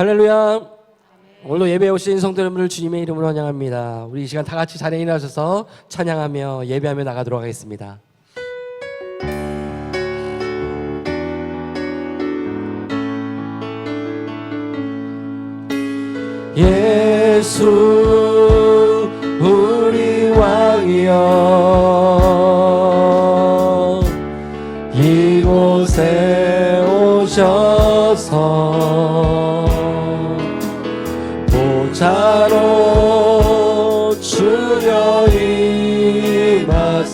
할렐루야. 오늘도 예배에 오신 성도 여러분을 주님의 이름으로 환영합니다. 우리 이 시간 다 같이 자리에 일어나셔서 찬양하며 예배하며 나가도록 하겠습니다. 예수 우리 왕이여, 이곳에 오셔서 보좌로 주여 임하사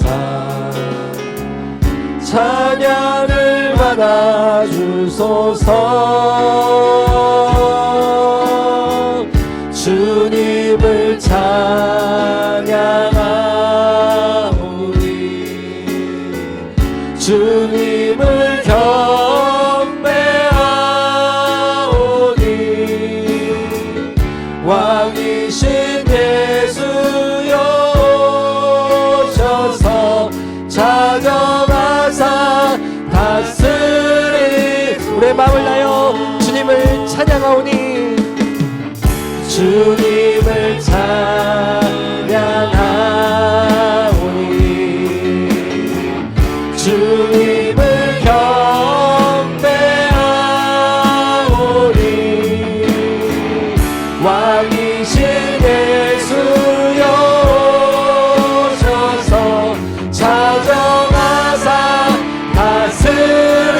찬양을 받아주소서. 주님을 찬양하오니 주님을 경배하오니 왕이신 예수여 오셔서 찾아가사 다스리. 우리의 마음을 다하여 주님을 찬양하오니 주님을 찬양하오니 주님을 경배하오니 왕이신 예수여 오셔서 찾아가사 다스리소서.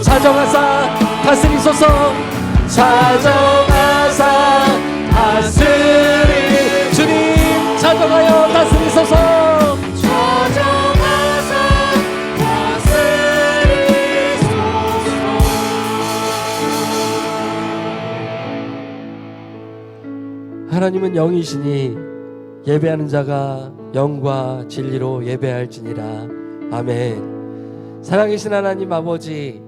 찾아가사 다스리소서. 찾아가사 다스리. 주님 찾아가여 다스리소서. 찾아가사 다스리소서. 하나님은 영이시니 예배하는 자가 영과 진리로 예배할지니라. 아멘. 살아계신 하나님 아버지,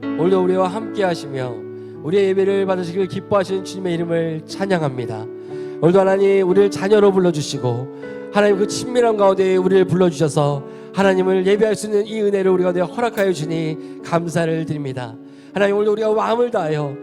오늘도 우리와 함께 하시며 우리의 예배를 받으시길 기뻐하시는 주님의 이름을 찬양합니다. 오늘도 하나님 우리를 자녀로 불러주시고 하나님 그 친밀한 가운데 우리를 불러주셔서 하나님을 예배할 수 있는 이 은혜를 우리 가운데 허락하여 주니 감사를 드립니다. 하나님 오늘도 우리가 마음을 다하여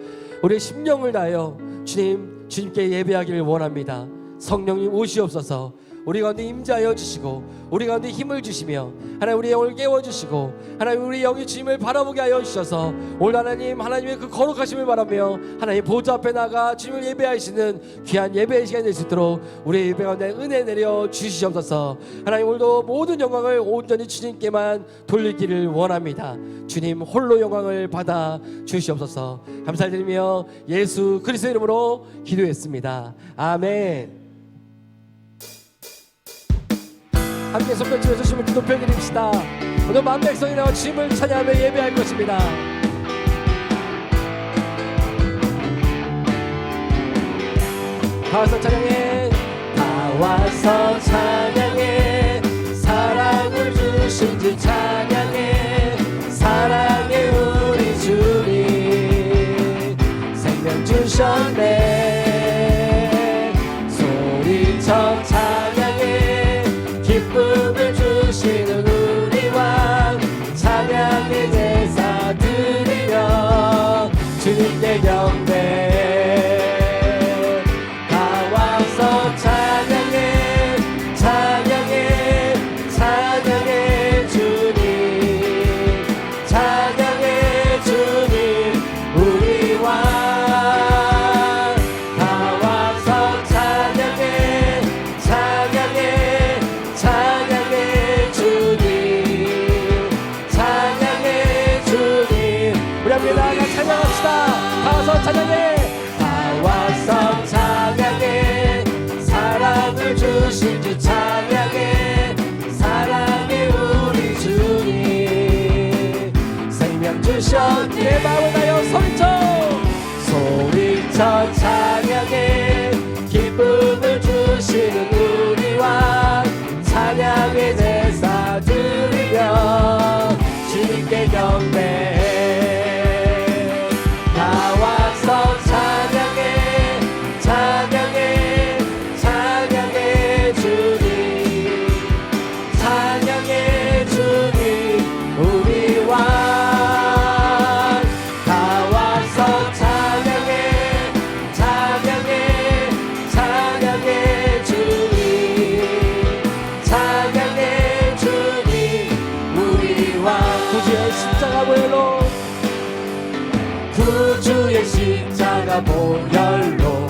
우리의 심령을 다하여 주님께 예배하기를 원합니다. 성령님 오시옵소서. 우리 가운데 임재하여 주시고 우리 가운데 힘을 주시며 하나님 우리의 영을 깨워주시고 하나님 우리 영이 주님을 바라보게 하여 주셔서 오늘 하나님의 그 거룩하심을 바라며 하나님 보좌 앞에 나가 주님을 예배하시는 귀한 예배의 시간이 될 수 있도록 우리의 예배 가운데 은혜 내려 주시옵소서. 하나님 오늘도 모든 영광을 온전히 주님께만 돌리기를 원합니다. 주님 홀로 영광을 받아 주시옵소서. 감사드리며 예수 그리스도의 이름으로 기도했습니다. 아멘. 함께 손뼉치면서 주님을 높여 드립시다. 오늘 만 백성이 나와 주님을 찬양하며 예배할 것입니다. 다 와서 찬양해. 다 와서 찬양해. 사랑을 주신 주 찬양해. 사랑해 우리 주님 생명 주셨네. 소리쳐 찬양해. 기쁨을 주시는 우리 왕 찬양의 제사 드리며 주님께 경배. 다 와서 찬양해. 찬양해. 찬양해 주님. 찬양해 주님 우리 왕. 다 와서 찬양해. 찬양해. 찬양해 주님. 찬양해 주님. 우리 함께 나아가 찬양합시다. 다 와서 찬양해. 다 와서 찬양해. 사랑을 주신 주 찬양해. 사랑해 우리 주님 생명 주셨. 내 마음을 다여 소리쳐 찬양해. 기쁨을 주시는 우리 왕 찬양의 제사 드리며 주님께 경배해. 다 와서 찬양해. 찬양해. 찬양해 주님. 찬양해 주님 우리 왕. 다 와서 찬양해. 십자가 보혈로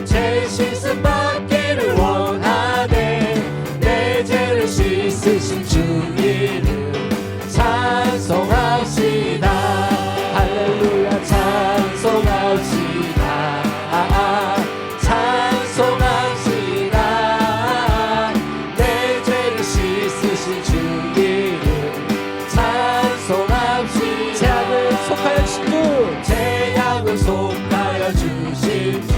죄 씻음 받기를 원하네. 내 죄를 씻으신 주 이름 찬송합시다. 할렐루야 찬송합시다. 찬송합시다. 내 죄를 씻으신 주 이름 찬송합시다. 죄악을 속하여 주신 주, 죄악을 속하여 주신 주,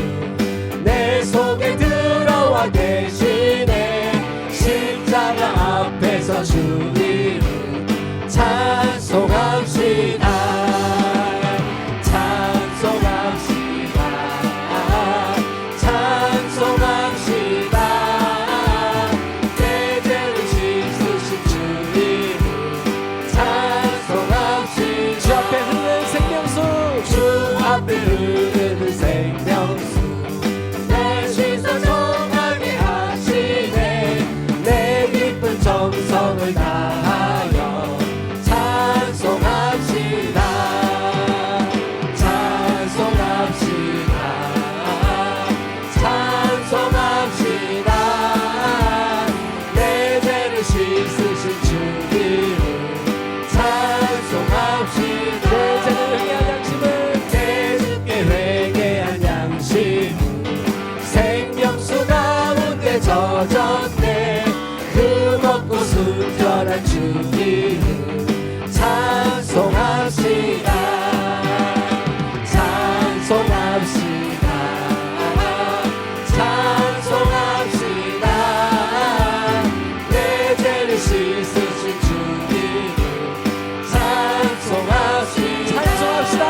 내 속에 들어와 계시네. 십자가 앞에서 주 이름 찬송합시다. 찬송합시다. 찬송합시다. 내 죄를 씻으신 주 이름 찬송합시다. 주 앞에 흐르는 생명수, 주 앞에 흐르는 생명수, 내 씻어정하게 하시네. 내 기쁜 정성을 다하여 찬송합시다. 찬송합시다. 찬송합시다. 내 죄를 씻으신 주 이름 찬송합시다. 내 죄를 회개한 양심은, 내 주께 회개한 양심은 생명수 가운데 젖었네. 그 먹고 순전한 주 이름 찬송합시다. 찬송합시다. 찬송합시다. 내 죄를 씻으신 주 이름 찬송합시다. 찬송합시다.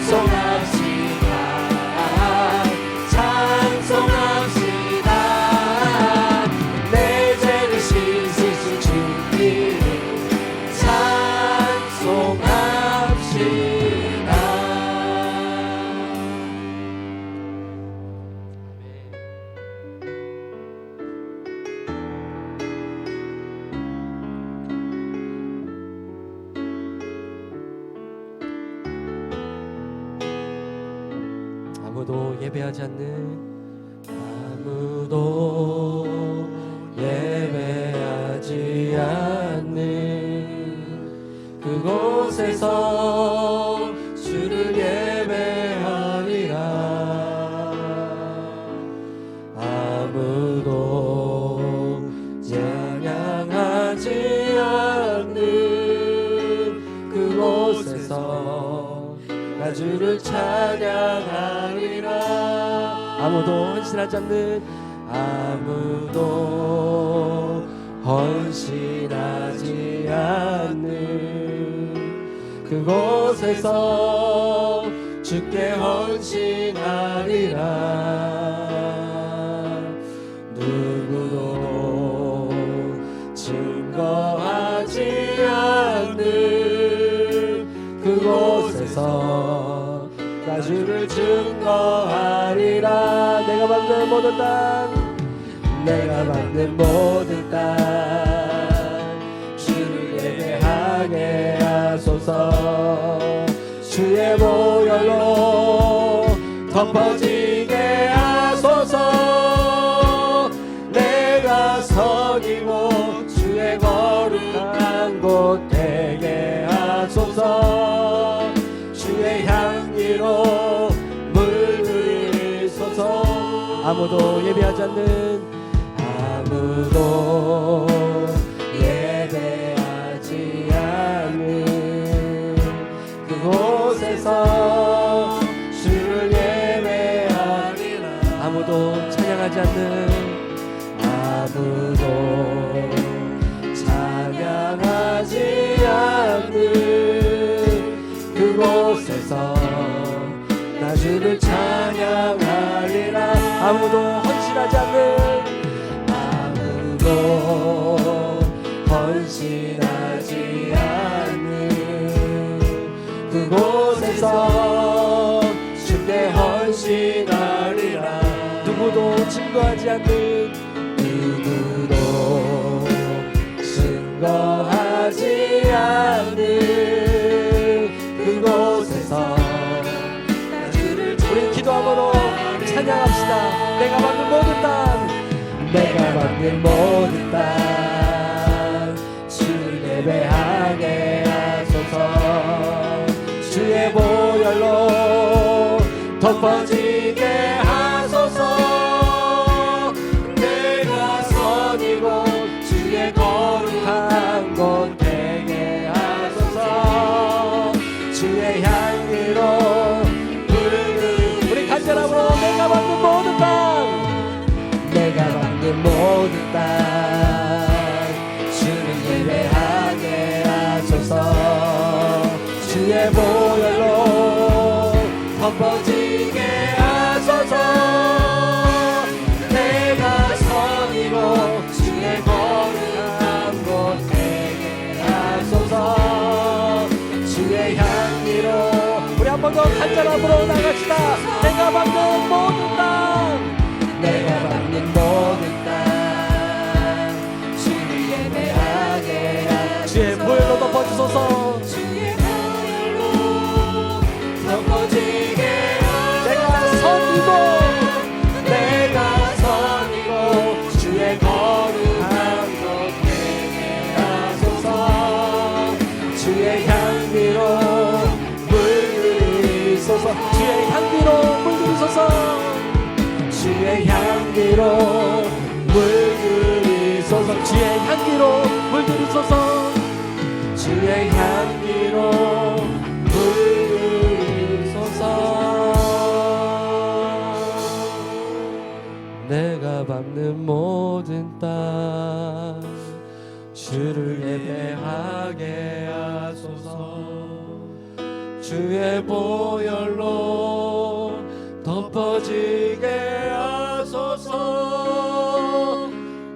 찬송합시다. 찬송합시다. 내 죄를 씻으신 주 이름 찬송합시다. 아무도 예배하지 않는, 아무도 예배하지 않는 그곳에서 주를 예배하리라. 아무도 찬양하지 않는 그곳에서 나 주를 찬양하리라. 아무도 헌신하지 않는, 아무도 헌신하지 않는 그곳에서 주께 헌신하리라. 누구도 증거하지 않는 그곳에서 나 주를 증거하리라. 내가 만든 모든 땅, 내가 만든 모든 땅 주를 예배하게 하소서. 주의 보혈로 덮어지게 하소서. 내가 선이고 주의 거룩한 곳 되게 하소서. 주의 향기로 물들이소서. 아무도 예배하지 않는, 아무도 예배하지 않는 그곳에서 주를 예배하리라. 아무도 찬양하지 않는, 아무도 찬양하지 않는 그곳에서 나 주를 찬양하리라. 아무도 헌신하지 않는, 아무도 헌신하지 않는 그곳에서 주께 헌신하리라. 누구도 증거하지 않는, 누구도 증거하지 않는 그곳에서 나갑시다. 내가 받는 모든 땅, 내가 받는 모든 땅 주를 예배하게 하소서. 주의 보혈로 덮어지게 하소서. 내가 선이고 주의 거룩한 곳 되게 하소서. 주의 향기로 우리 간절함으로 내가 받는 모든 땅, 내가 받는 모든 땅 주를 예배하게 하소서. 주의 보혈로 덮어지게 하소서. 내가 선이고 주의 거룩한 곳 되게 하소서. 주의 향기로 우리 한 번 더 간절함으로 나갑시다. 내가 받는 모든 땅, 내가 받는 모든 땅 주를 예배하게 하소서. 주의 보혈로 덮어주소서. 주의 보혈로 덮어지게 하소서. 내가 선이고 내가 선이고 주의 거룩한 곳 되게 하소서. 주의 향기로 물들이소서. 주의 향기로 물들이소서. 주의 향기로 물들이소서. 주의 향기로 물들이소서. 주의 향기로 물들이소서. 내가 밟는 모든 땅 주를 예배하게 하소서. 주의 보혈로 덮어지게 하소서.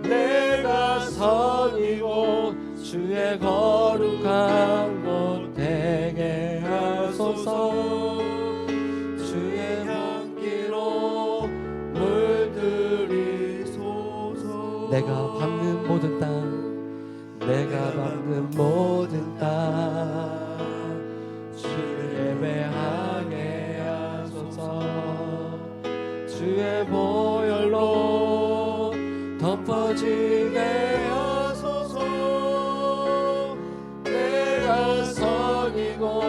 내가 선이고 주의 거룩한 곳 되게 하소서. 주의 향기로 물들이소서. 내가 밟는 모든 땅, 내가 밟는 모든 땅 주를 예배하게 하소서. 주의 보혈로 덮어지게 하소서. 내가 선이고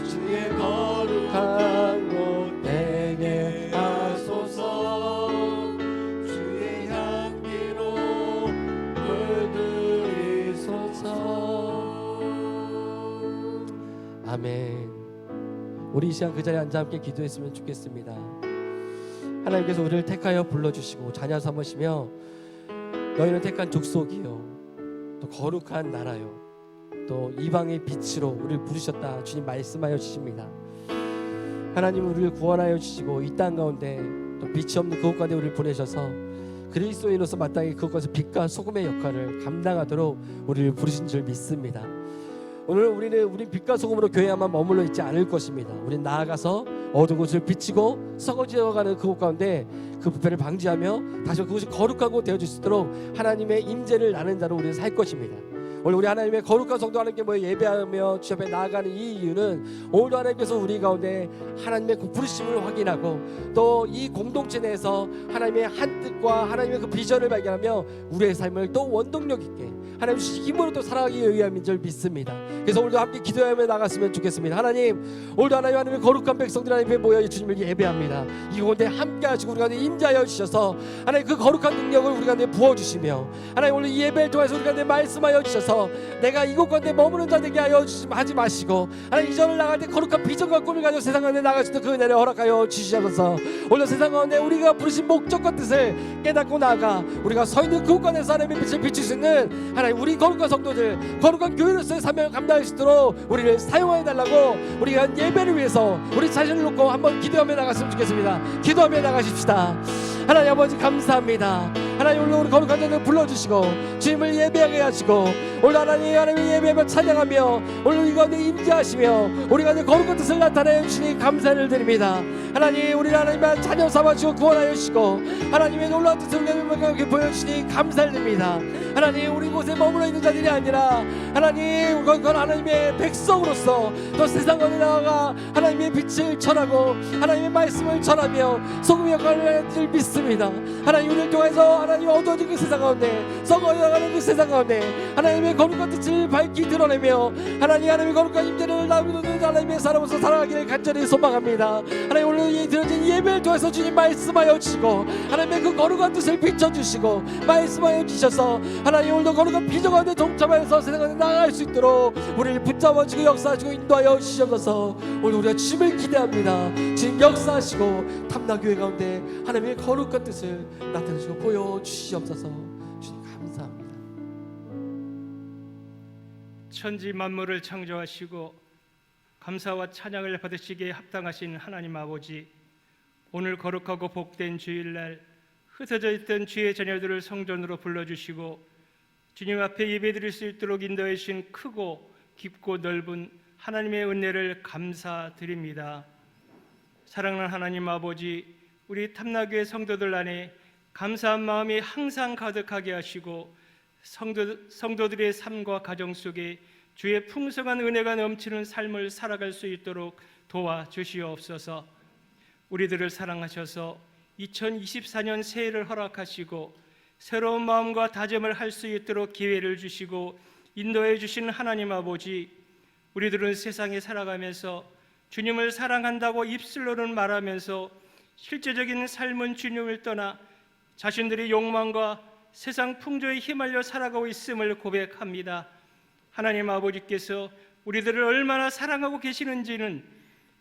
주의 거룩한 곳 되게 하소서. 주의 향기로 물들이소서. 아멘. 우리 이 시간 그 자리에 앉아 함께 기도했으면 좋겠습니다. 하나님께서 우리를 택하여 불러주시고 자녀 삼으시며 너희는 택한 족속이요 또 거룩한 나라요 또 이방의 빛으로 우리를 부르셨다 주님 말씀하여 주십니다. 하나님은 우리를 구원하여 주시고 이 땅 가운데 또 빛이 없는 그곳 가운데 우리를 보내셔서 그리스도인으로서 마땅히 그곳에서 빛과 소금의 역할을 감당하도록 우리를 부르신 줄 믿습니다. 오늘 우리 빛과 소금으로 교회에만 머물러 있지 않을 것입니다. 우리는 나아가서 어두운 곳을 비치고 썩어지어가는 그곳 가운데 그 부패를 방지하며 다시 그곳이 거룩한 곳 되어줄 수 있도록 하나님의 임재를 나누는 자로 우리는 살 것입니다. 오늘 우리 하나님의 거룩한 성도 하나님께 모여 예배하며 주 앞에 나아가는 이 이유는 오늘도 하나님께서 우리 가운데 하나님의 그 부르심을 확인하고 또 이 공동체 내에서 하나님의 한 뜻과 하나님의 그 비전을 발견하며 우리의 삶을 또 원동력 있게 하나님 주신 힘으로 또 살아가기 위함인 줄 믿습니다. 그래서 오늘도 함께 기도하며 나갔으면 좋겠습니다. 하나님, 오늘도 하나님의 거룩한 백성들 하나님 앞에 모여 주님을 예배합니다. 이 가운데 함께 하시고 우리 가운데 임재하여 주셔서 하나님 그 거룩한 능력을 우리 가운데 부어주시며 하나님 오늘 이 예배를 통해서 우리 가운데 말씀하여 주셔서 내가 이곳 가운데 머무는 자 되게 하지 마시고 하나님 이전을 나갈 때 거룩한 비전과 꿈을 가지고 세상 가운데 나갈 수 있는 그 은혜를 허락하여 주시옵소서. 오늘 세상 가운데 우리가 부르신 목적과 뜻을 깨닫고 나아가 우리가 서 있는 그곳 가운데서 하나님의 빛을 비출 수 있는 하나님 우리 거룩한 성도들 거룩한 교회로서의 사명을 감당할 수 있도록 우리를 사용하여 달라고 우리가 예배를 위해서 우리 자신을 놓고 한번 기도하며 나갔으면 좋겠습니다. 기도하며 나가십시다. 하나님 아버지 감사합니다. 하나님 오늘 우리 거룩한 자들 불러주시고 주님을 예배하게 하시고 오늘 하나님 예배하며 찬양하며 오늘 이 가운데 임재하시며 우리 가운데 거룩한 뜻을 나타내 주시니 감사를 드립니다. 하나님 우리 하나님의 자녀 삼아주시고 구원하여 주시고 하나님의 놀라운 뜻을 우리에게 보여주시니 감사를 드립니다. 하나님 우리 곳에 머물러 있는 자들이 아니라 하나님 그건 하나님의 백성으로서 또 세상 가운데 나아가 하나님의 빛을 전하고 하나님의 말씀을 전하며 소금의 역할을 할 줄 믿습니다. 하나님 우리를 통해서 하나님 어두워진 그 세상 가운데 썩어나가는 그 세상 가운데 하나님의 거룩한 뜻을 밝히 드러내며 하나님의 거룩한 임재를 나누는 하나님의 사람으로서 살아가기를 간절히 소망합니다. 하나님 오늘 이 드려진 예배를 통해서 주님 말씀하여 주시고 하나님의 그 거룩한 뜻을 비춰주시고 말씀하여 주셔서 하나님 오늘도 거룩한 비전 가운데 동참하여서 세상 가운데 나아갈 수 있도록 우리를 붙잡아주고 역사하시고 인도하여 주시옵소서. 오늘 우리가 주님을 기대합니다. 주님 역사하시고 탐나교회 가운데 하나님의 거룩한 뜻을 나타내시고 보여주시옵소서. 주님 감사합니다. 천지 만물을 창조하시고 감사와 찬양을 받으시기에 합당하신 하나님 아버지, 오늘 거룩하고 복된 주일날 흩어져 있던 주의 자녀들을 성전으로 불러주시고 주님 앞에 예배드릴 수 있도록 인도해 주신 크고 깊고 넓은 하나님의 은혜를 감사드립니다. 사랑하는 하나님 아버지, 우리 탐나교회 성도들 안에 감사한 마음이 항상 가득하게 하시고 성도들의 삶과 가정 속에 주의 풍성한 은혜가 넘치는 삶을 살아갈 수 있도록 도와주시옵소서. 우리들을 사랑하셔서 2024년 새해를 허락하시고 새로운 마음과 다짐을 할 수 있도록 기회를 주시고 인도해 주신 하나님 아버지, 우리들은 세상에 살아가면서 주님을 사랑한다고 입술로는 말하면서 실제적인 삶은 주님을 떠나 자신들의 욕망과 세상 풍조에 휘말려 살아가고 있음을 고백합니다. 하나님 아버지께서 우리들을 얼마나 사랑하고 계시는지는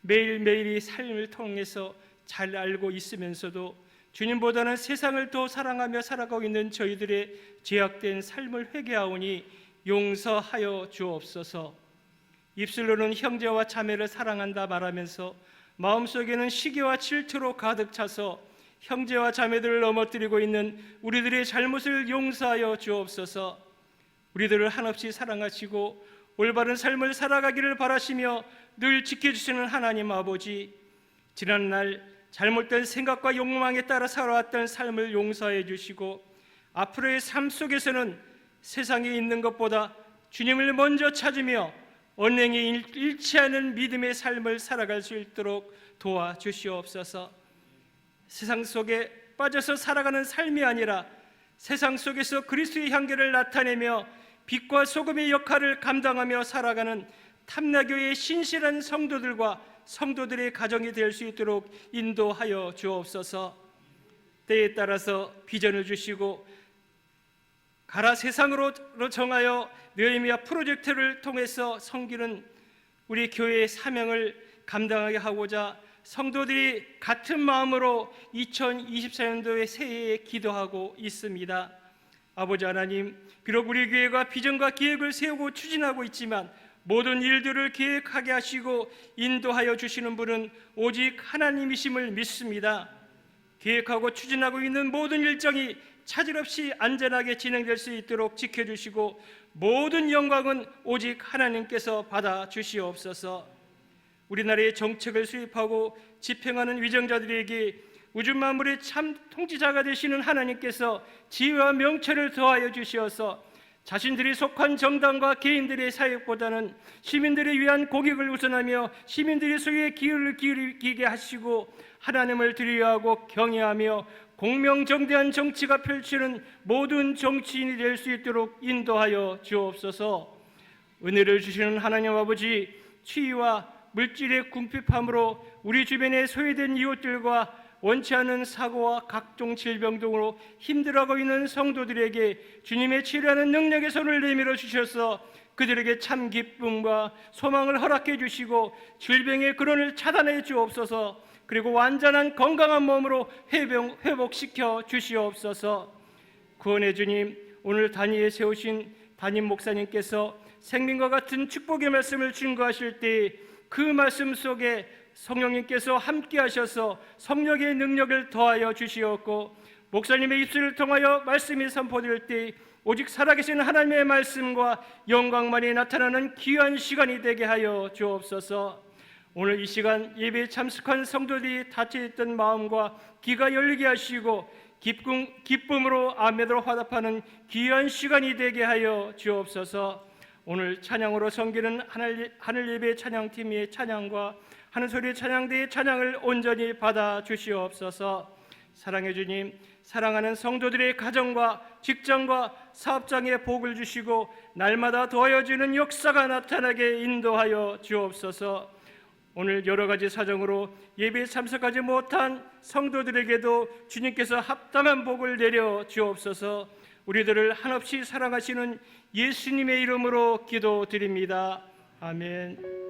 매일매일의 삶을 통해서 잘 알고 있으면서도 주님보다는 세상을 더 사랑하며 살아가고 있는 저희들의 죄악된 삶을 회개하오니 용서하여 주옵소서. 입술로는 형제와 자매를 사랑한다 말하면서 마음속에는 시기와 질투로 가득 차서 형제와 자매들을 넘어뜨리고 있는 우리들의 잘못을 용서하여 주옵소서. 우리들을 한없이 사랑하시고 올바른 삶을 살아가기를 바라시며 늘 지켜주시는 하나님 아버지, 지난날 잘못된 생각과 욕망에 따라 살아왔던 삶을 용서해 주시고 앞으로의 삶 속에서는 세상에 있는 것보다 주님을 먼저 찾으며 언행이 잃지 않은 믿음의 삶을 살아갈 수 있도록 도와주시옵소서. 세상 속에 빠져서 살아가는 삶이 아니라 세상 속에서 그리스도의 향기를 나타내며 빛과 소금의 역할을 감당하며 살아가는 탐나교회의 신실한 성도들과 성도들의 가정이 될 수 있도록 인도하여 주옵소서. 때에 따라서 비전을 주시고 가라 세상으로 정하여 느헤미야 프로젝트를 통해서 섬기는 우리 교회의 사명을 감당하게 하고자 성도들이 같은 마음으로 2024년도의 새해에 기도하고 있습니다. 아버지 하나님, 비록 우리 교회가 비전과 계획을 세우고 추진하고 있지만 모든 일들을 계획하게 하시고 인도하여 주시는 분은 오직 하나님이심을 믿습니다. 계획하고 추진하고 있는 모든 일정이 차질 없이 안전하게 진행될 수 있도록 지켜주시고 모든 영광은 오직 하나님께서 받아주시옵소서. 우리나라의 정책을 수립하고 집행하는 위정자들에게 우주 만물의 참 통치자가 되시는 하나님께서 지혜와 명철을 더하여 주시어서 자신들이 속한 정당과 개인들의 사역보다는 시민들을 위한 공익을 우선하며 시민들의 소유에 기울을 기울이게 하시고 하나님을 두려워하고 경외하며 공명정대한 정치가 펼치는 모든 정치인이 될 수 있도록 인도하여 주옵소서. 은혜를 주시는 하나님 아버지, 추위와 물질의 궁핍함으로 우리 주변에 소외된 이웃들과 원치 않은 사고와 각종 질병 등으로 힘들어하고 있는 성도들에게 주님의 치료하는 능력의 손을 내밀어 주셔서 그들에게 참 기쁨과 소망을 허락해 주시고 질병의 근원을 차단해 주옵소서. 그리고 완전한 건강한 몸으로 회복시켜 주시옵소서. 구원의 주님, 오늘 단위에 세우신 담임 목사님께서 생명과 같은 축복의 말씀을 증거하실 때 그 말씀 속에 성령님께서 함께 하셔서 성령의 능력을 더하여 주시었고 목사님의 입술을 통하여 말씀이 선포될 때 오직 살아계신 하나님의 말씀과 영광만이 나타나는 귀한 시간이 되게 하여 주옵소서. 오늘 이 시간 예배에 참석한 성도들이 닫혀있던 마음과 귀가 열리게 하시고 기쁨으로 아멘으로 화답하는 귀한 시간이 되게 하여 주옵소서. 오늘 찬양으로 섬기는 하늘 예배 찬양팀의 찬양과 하늘소리 찬양대의 찬양을 온전히 받아 주시옵소서. 사랑해 주님, 사랑하는 성도들의 가정과 직장과 사업장에 복을 주시고 날마다 더하여지는 역사가 나타나게 인도하여 주옵소서. 오늘 여러 가지 사정으로 예배에 참석하지 못한 성도들에게도 주님께서 합당한 복을 내려 주옵소서. 우리들을 한없이 사랑하시는 예수님의 이름으로 기도드립니다. 아멘.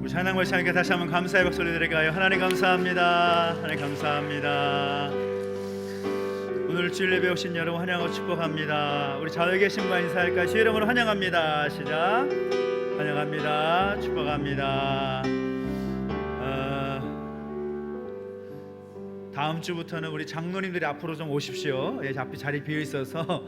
찬양 말씀하니까 다시 한번 감사의 박수를 드릴까요? 하나님 감사합니다. 하나님 감사합니다. 오늘 주일 예배 오신 여러분 환영하고 축복합니다. 우리 좌우에 계신 분 인사할까요? 주의 이름으로 환영합니다. 시작. 환영합니다. 축복합니다. 다음 주부터는 우리 장로님들이 앞으로 좀 오십시오. 예, 앞에 자리 비어 있어서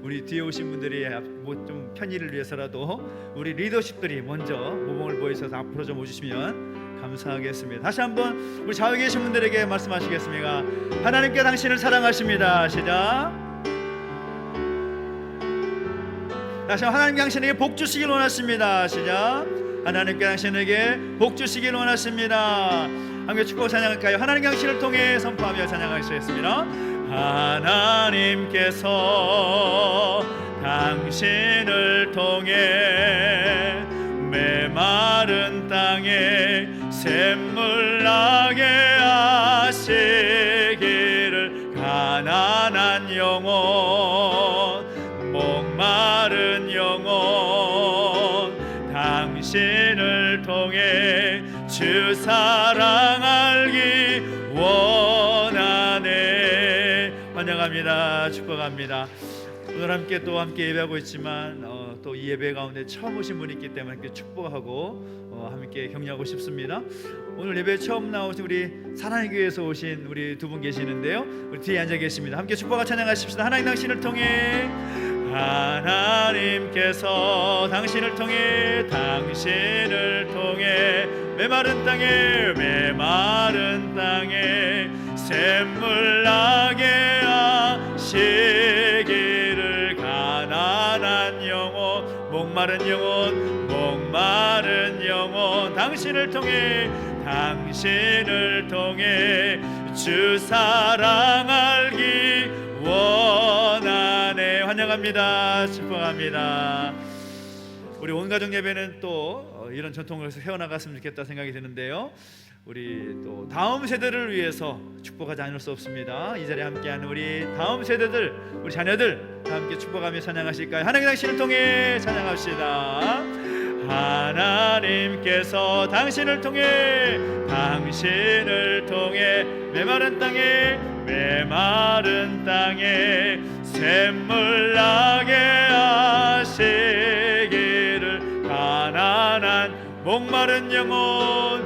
우리 뒤에 오신 분들이 뭐 좀 편의를 위해서라도 우리 리더십들이 먼저 모범을 보이셔서 앞으로 좀 오시면 감사하겠습니다. 다시 한번 우리 좌우에 계신 분들에게 말씀하시겠습니다. 하나님께 당신을 사랑하십니다. 시작. 다시 한번 하나님 당신에게 복 주시길 원하십니다. 시작. 하나님께 당신에게 복 주시길 원하십니다. 함께 축복 찬양할까요? 하나님 당신을 통해 선포하며 찬양하시겠습니다. 하나님께서 당신을 통해 메마른 땅에 샘물 나게 하시기를 가난한 영혼 목마른 영혼 당신을 통해 주 사랑 알기 원하네. 환영합니다. 축복합니다. 오늘 함께 예배하고 있지만 또 이 예배 가운데 처음 오신 분이 있기 때문에 함께 축복하고 함께 격려하고 싶습니다. 오늘 예배 처음 나오신 우리 사랑의 교회에서 오신 우리 두 분 계시는데요. 우리 뒤에 앉아 계십니다. 함께 축복과 찬양하십시다. 하나님 당신을 통해 하나님께서 당신을 통해 메마른 땅에 샘물 나게 하시기를 가난한 영혼 목마른 영혼 당신을 통해 주 사랑 알기 원하네. 환영합니다. 축복합니다. 우리 온 가족 예배는 또 이런 전통을 헤어나갔으면 좋겠다 생각이 드는데요. 우리 또 다음 세대를 위해서 축복하지 않을 수 없습니다. 이 자리에 함께하는 우리 다음 세대들, 우리 자녀들 다 함께 축복하며 찬양하실까요? 하나님 당신을 통해 찬양합시다. 하나님께서 당신을 통해 메마른 땅에 샘물 나게 하시기를 가난한 목마른 영혼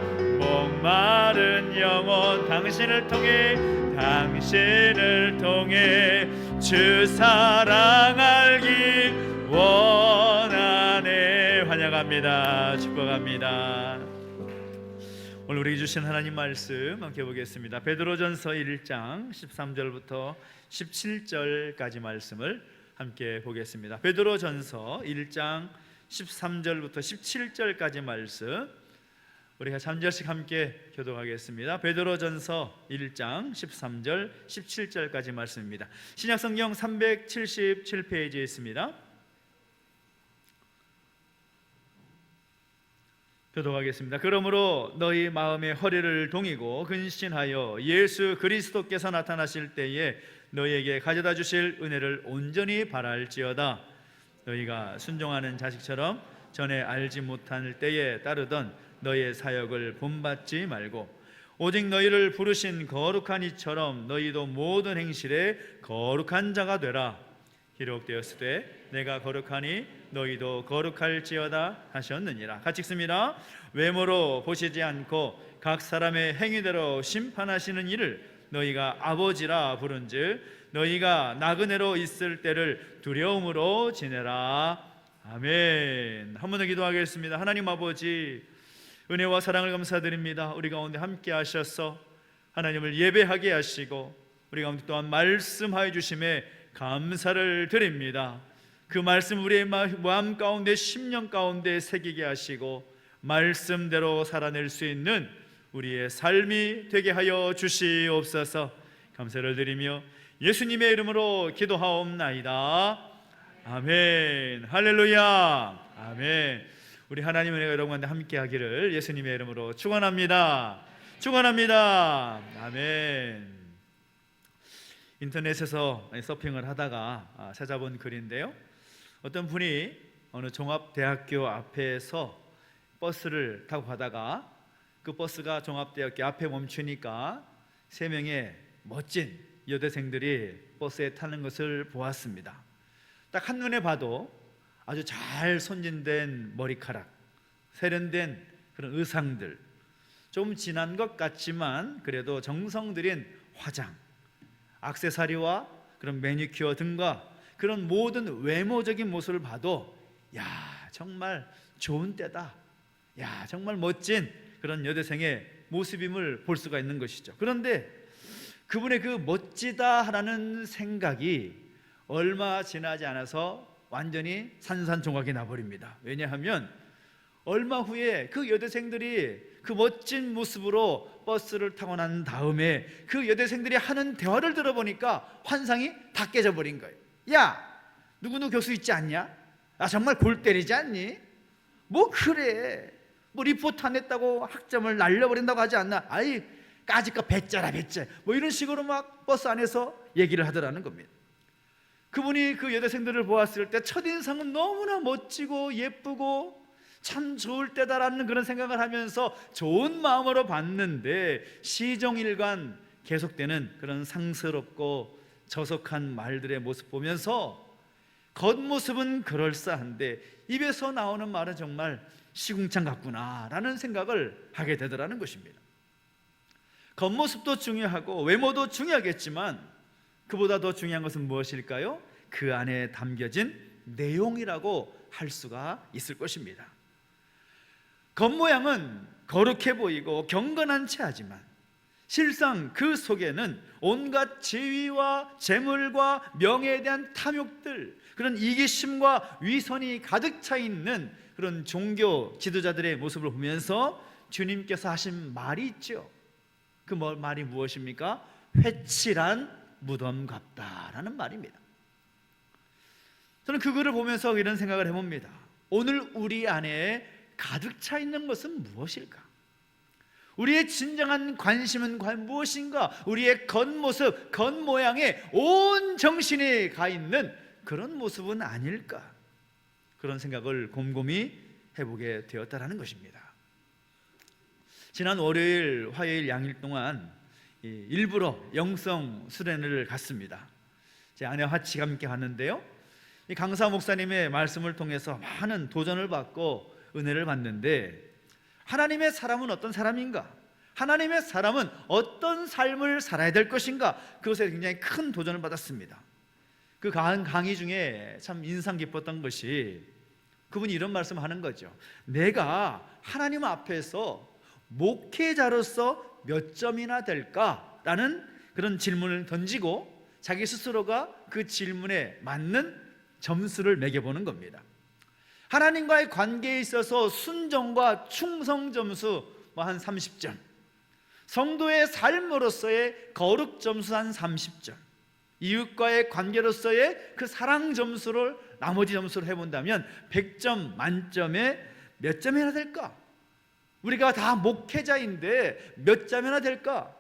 당신을 통해 주 사랑 알기 원하네. 환영합니다. 축복합니다. 오늘 우리에게 주신 하나님 말씀 함께 보겠습니다. 베드로전서 1장 13절부터 17절까지 말씀을 함께 보겠습니다. 베드로전서 1장 13절부터 17절까지 말씀 우리가 3절씩 함께 교독하겠습니다. 베드로전서 1장 13절 17절까지 말씀입니다. 신약성경 377페이지에 있습니다. 교독하겠습니다. 그러므로 너희 마음의 허리를 동이고 근신하여 예수 그리스도께서 나타나실 때에 너희에게 가져다 주실 은혜를 온전히 바랄지어다. 너희가 순종하는 자식처럼 전에 알지 못할 때에 따르던 너희의 사역을 본받지 말고 오직 너희를 부르신 거룩한 이처럼 너희도 모든 행실에 거룩한 자가 되라. 기록되었으되 내가 거룩하니 너희도 거룩할지어다 하셨느니라. 같이 읽습니다. 외모로 보시지 않고 각 사람의 행위대로 심판하시는 이를 너희가 아버지라 부른즉 너희가 나그네로 있을 때를 두려움으로 지내라. 아멘. 한 번 더 기도하겠습니다. 하나님 아버지, 은혜와 사랑을 감사드립니다. 우리 가운데 함께 하셔서 하나님을 예배하게 하시고 우리 가운데 또한 말씀하여 주심에 감사를 드립니다. 그 말씀 우리의 마음 가운데 심령 가운데 새기게 하시고 말씀대로 살아낼 수 있는 우리의 삶이 되게 하여 주시옵소서. 감사를 드리며 예수님의 이름으로 기도하옵나이다. 아멘. 할렐루야. 아멘. 우리 하나님의 은혜가 여러분과 함께 하기를 예수님의 이름으로 축원합니다. 축원합니다. 아멘. 인터넷에서 서핑을 하다가 찾아본 글인데요. 어떤 분이 어느 종합대학교 앞에서 버스를 타고 가다가 그 버스가 종합대학교 앞에 멈추니까 3명의 멋진 여대생들이 버스에 타는 것을 보았습니다. 딱 한눈에 봐도 아주 잘 손질된 머리카락, 세련된 그런 의상들, 좀 진한 것 같지만 그래도 정성 들인 화장, 액세서리와 그런 매니큐어 등과 그런 모든 외모적인 모습을 봐도 야, 정말 좋은 때다, 야, 정말 멋진 그런 여대생의 모습임을 볼 수가 있는 것이죠. 그런데 그분의 그 멋지다라는 생각이 얼마 지나지 않아서 완전히 산산조각이 나버립니다. 왜냐하면 얼마 후에 그 여대생들이 그 멋진 모습으로 버스를 타고 난 다음에 그 여대생들이 하는 대화를 들어보니까 환상이 다 깨져버린 거예요. 야, 누구누구 교수 있지 않냐? 아, 정말 골 때리지 않니? 뭐 그래, 뭐 리포트 안 했다고 학점을 날려버린다고 하지 않나? 아이, 까짓거 배짜라 배짜, 뭐 이런 식으로 막 버스 안에서 얘기를 하더라는 겁니다. 그분이 그 여대생들을 보았을 때 첫인상은 너무나 멋지고 예쁘고 참 좋을 때다라는 그런 생각을 하면서 좋은 마음으로 봤는데 시종일관 계속되는 그런 상스럽고 저속한 말들의 모습 보면서 겉모습은 그럴싸한데 입에서 나오는 말은 정말 시궁창 같구나라는 생각을 하게 되더라는 것입니다. 겉모습도 중요하고 외모도 중요하겠지만 그보다 더 중요한 것은 무엇일까요? 그 안에 담겨진 내용이라고 할 수가 있을 것입니다. 겉모양은 거룩해 보이고 경건한 체하지만 실상 그 속에는 온갖 지위와 재물과 명예에 대한 탐욕들, 그런 이기심과 위선이 가득 차 있는 그런 종교 지도자들의 모습을 보면서 주님께서 하신 말이 있죠. 그 말이 무엇입니까? 회칠한 무덤 같다라는 말입니다. 저는 그거를 보면서 이런 생각을 해봅니다. 오늘 우리 안에 가득 차 있는 것은 무엇일까? 우리의 진정한 관심은 과연 무엇인가? 우리의 겉모습, 겉모양에 온 정신이 가 있는 그런 모습은 아닐까? 그런 생각을 곰곰이 해보게 되었다라는 것입니다. 지난 월요일, 화요일 양일 동안 일부러 영성 수련회를 갔습니다. 제 아내와 같이 함께 갔는데요, 이 강사 목사님의 말씀을 통해서 많은 도전을 받고 은혜를 받는데, 하나님의 사람은 어떤 사람인가? 하나님의 사람은 어떤 삶을 살아야 될 것인가? 그것에 굉장히 큰 도전을 받았습니다. 그 강의 중에 참 인상 깊었던 것이 그분이 이런 말씀을 하는 거죠. 내가 하나님 앞에서 목회자로서 몇 점이나 될까라는 그런 질문을 던지고 자기 스스로가 그 질문에 맞는 점수를 매겨보는 겁니다. 하나님과의 관계에 있어서 순종과 충성 점수 한 30점, 성도의 삶으로서의 거룩 점수 한 30점, 이웃과의 관계로서의 그 사랑 점수를 나머지 점수를 해본다면 100점 만점에 몇 점이나 될까? 우리가 다 목회자인데 몇 점이나 될까?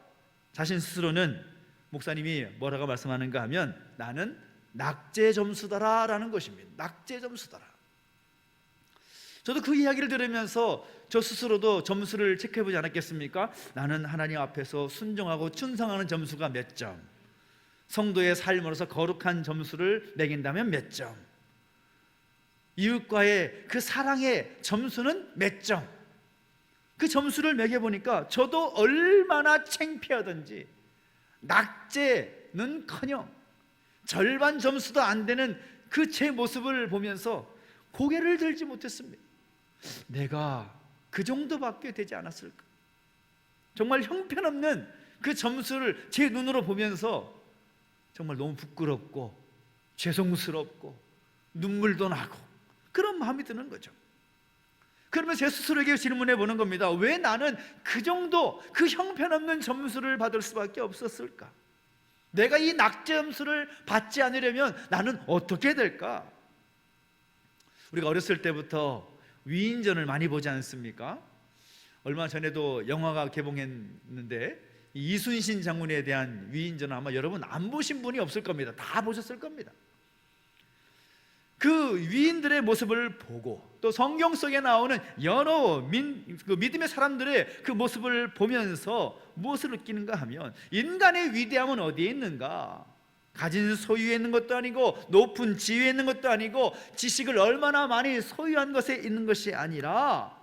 자신 스스로는 목사님이 뭐라고 말씀하는가 하면 나는 낙제 점수다라는 것입니다. 낙제 점수다라. 저도 그 이야기를 들으면서 저 스스로도 점수를 체크해보지 않았겠습니까? 나는 하나님 앞에서 순종하고 충성하는 점수가 몇 점, 성도의 삶으로서 거룩한 점수를 매긴다면 몇 점, 이웃과의 그 사랑의 점수는 몇 점, 그 점수를 매겨보니까 저도 얼마나 창피하던지 낙제는커녕 절반 점수도 안 되는 그 제 모습을 보면서 고개를 들지 못했습니다. 내가 그 정도밖에 되지 않았을까? 정말 형편없는 그 점수를 제 눈으로 보면서 정말 너무 부끄럽고 죄송스럽고 눈물도 나고 그런 마음이 드는 거죠. 그러면 제 스스로에게 질문해 보는 겁니다. 왜 나는 그 정도, 그 형편없는 점수를 받을 수밖에 없었을까? 내가 이 낙제 점수를 받지 않으려면 나는 어떻게 될까? 우리가 어렸을 때부터 위인전을 많이 보지 않습니까? 얼마 전에도 영화가 개봉했는데 이순신 장군에 대한 위인전은 아마 여러분 안 보신 분이 없을 겁니다. 다 보셨을 겁니다. 그 위인들의 모습을 보고 또 성경 속에 나오는 여러 믿음의 사람들의 그 모습을 보면서 무엇을 느끼는가 하면 인간의 위대함은 어디에 있는가? 가진 소유에 있는 것도 아니고 높은 지위에 있는 것도 아니고 지식을 얼마나 많이 소유한 것에 있는 것이 아니라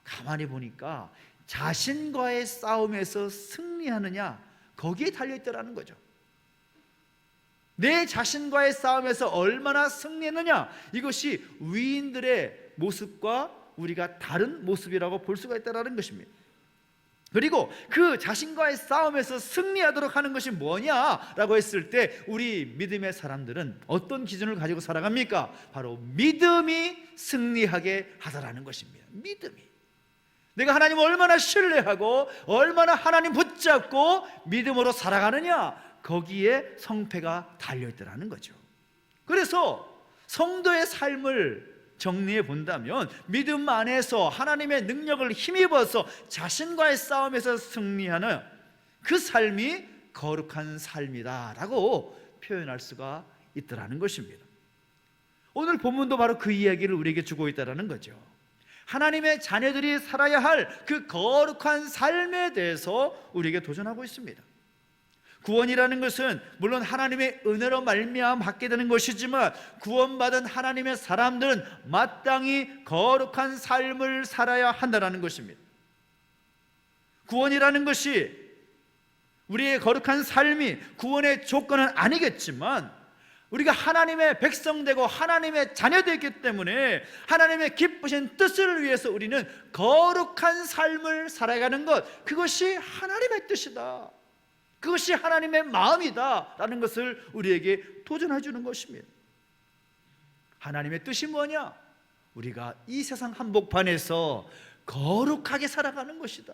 가만히 보니까 자신과의 싸움에서 승리하느냐, 거기에 달려있더라는 거죠. 내 자신과의 싸움에서 얼마나 승리했느냐, 이것이 위인들의 모습과 우리가 다른 모습이라고 볼 수가 있다는 것입니다. 그리고 그 자신과의 싸움에서 승리하도록 하는 것이 뭐냐라고 했을 때 우리 믿음의 사람들은 어떤 기준을 가지고 살아갑니까? 바로 믿음이 승리하게 하다라는 것입니다. 믿음이. 내가 하나님을 얼마나 신뢰하고 얼마나 하나님 붙잡고 믿음으로 살아가느냐, 거기에 성패가 달려있더라는 거죠. 그래서 성도의 삶을 정리해 본다면 믿음 안에서 하나님의 능력을 힘입어서 자신과의 싸움에서 승리하는 그 삶이 거룩한 삶이다라고 표현할 수가 있더라는 것입니다. 오늘 본문도 바로 그 이야기를 우리에게 주고 있다는 거죠. 하나님의 자녀들이 살아야 할 그 거룩한 삶에 대해서 우리에게 도전하고 있습니다. 구원이라는 것은 물론 하나님의 은혜로 말미암아 받게 되는 것이지만 구원받은 하나님의 사람들은 마땅히 거룩한 삶을 살아야 한다는 것입니다. 구원이라는 것이 우리의 거룩한 삶이 구원의 조건은 아니겠지만 우리가 하나님의 백성되고 하나님의 자녀되기 때문에 하나님의 기쁘신 뜻을 위해서 우리는 거룩한 삶을 살아가는 것, 그것이 하나님의 뜻이다, 그것이 하나님의 마음이다 라는 것을 우리에게 도전해 주는 것입니다. 하나님의 뜻이 뭐냐? 우리가 이 세상 한복판에서 거룩하게 살아가는 것이다.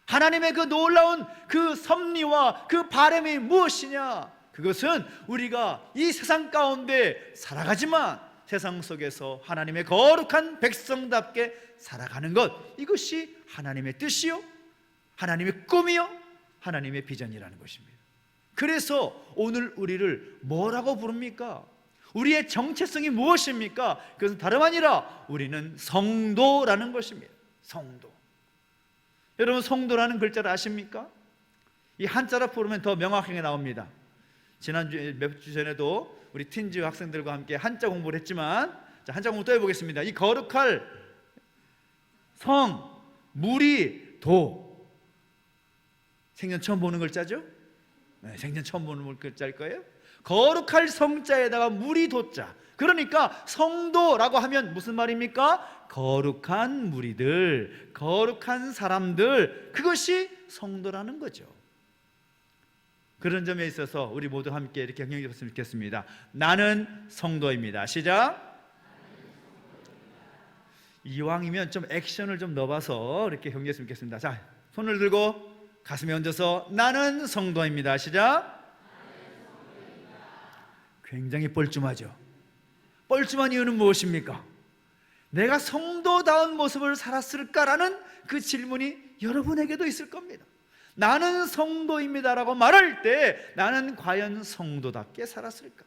하나님의 그 놀라운 그 섭리와 그 바람이 무엇이냐? 그것은 우리가 이 세상 가운데 살아가지만 세상 속에서 하나님의 거룩한 백성답게 살아가는 것, 이것이 하나님의 뜻이요, 하나님의 꿈이요, 하나님의 비전이라는 것입니다. 그래서 오늘 우리를 뭐라고 부릅니까? 우리의 정체성이 무엇입니까? 그것은 다름 아니라 우리는 성도라는 것입니다. 성도. 여러분, 성도라는 글자를 아십니까? 이 한자로 부르면 더 명확하게 나옵니다. 지난주에 몇 주 전에도 우리 틴즈 학생들과 함께 한자 공부를 했지만, 자, 한자 공부 또 해보겠습니다. 이 거룩할 성, 무리, 도. 생전 처음 보는 글자죠? 네, 생전 처음 보는 글자일 거예요. 거룩할 성자에다가 무리, 도자. 그러니까 성도라고 하면 무슨 말입니까? 거룩한 무리들, 거룩한 사람들, 그것이 성도라는 거죠. 그런 점에 있어서 우리 모두 함께 이렇게 경영했으면 좋겠습니다. 나는 성도입니다. 시작. 이왕이면 좀 액션을 좀 넣어봐서 이렇게 경영했으면 좋겠습니다. 자, 손을 들고 가슴에 얹어서 나는 성도입니다. 시작. 굉장히 뻘쭘하죠. 뻘쭘한 이유는 무엇입니까? 내가 성도다운 모습을 살았을까라는 그 질문이 여러분에게도 있을 겁니다. 나는 성도입니다라고 말할 때 나는 과연 성도답게 살았을까?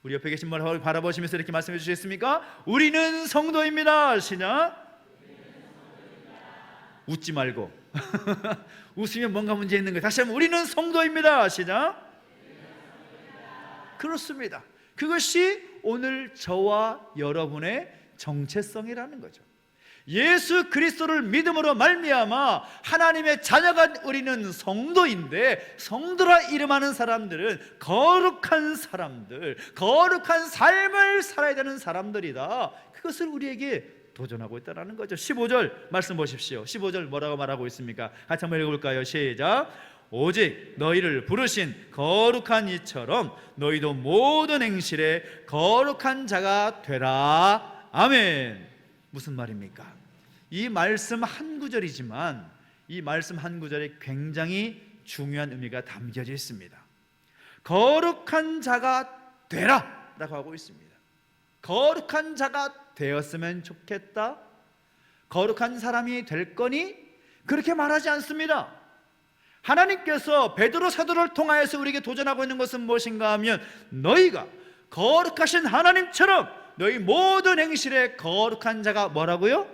우리 옆에 계신 분을 바라보시면서 이렇게 말씀해 주시겠습니까? 우리는 성도입니다. 시작. 웃지 말고 웃으면 뭔가 문제 있는 거예요. 다시 한번 우리는 성도입니다. 시작. 그렇습니다. 그것이 오늘 저와 여러분의 정체성이라는 거죠. 예수 그리스도를 믿음으로 말미암아 하나님의 자녀가 우리는 성도인데, 성도라 이름하는 사람들은 거룩한 사람들, 거룩한 삶을 살아야 되는 사람들이다. 그것을 우리에게 도전하고 있다는 거죠. 15절 말씀 보십시오. 15절 뭐라고 말하고 있습니까? 같이 한번 읽어볼까요? 시작. 오직 너희를 부르신 거룩한 이처럼 너희도 모든 행실에 거룩한 자가 되라. 아멘. 무슨 말입니까? 이 말씀 한 구절이지만 이 말씀 한 구절에 굉장히 중요한 의미가 담겨져 있습니다. 거룩한 자가 되라 라고 하고 있습니다. 거룩한 자가 되었으면 좋겠다, 거룩한 사람이 될 거니, 그렇게 말하지 않습니다. 하나님께서 베드로 사도를 통하여서 우리에게 도전하고 있는 것은 무엇인가 하면 너희가 거룩하신 하나님처럼 너희 모든 행실에 거룩한 자가 뭐라고요?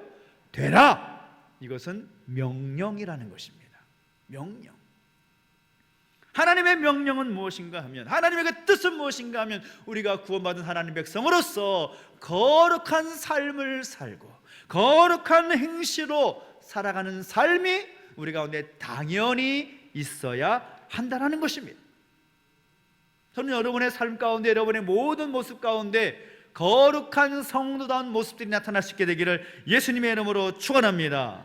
되라. 이것은 명령이라는 것입니다. 명령. 하나님의 명령은 무엇인가 하면, 하나님의 그 뜻은 무엇인가 하면, 우리가 구원받은 하나님 백성으로서 거룩한 삶을 살고 거룩한 행실로 살아가는 삶이 우리 가운데 당연히 있어야 한다는 것입니다. 저는 여러분의 삶 가운데, 여러분의 모든 모습 가운데 거룩한 성도다운 모습들이 나타날 수 있게 되기를 예수님의 이름으로 축원합니다.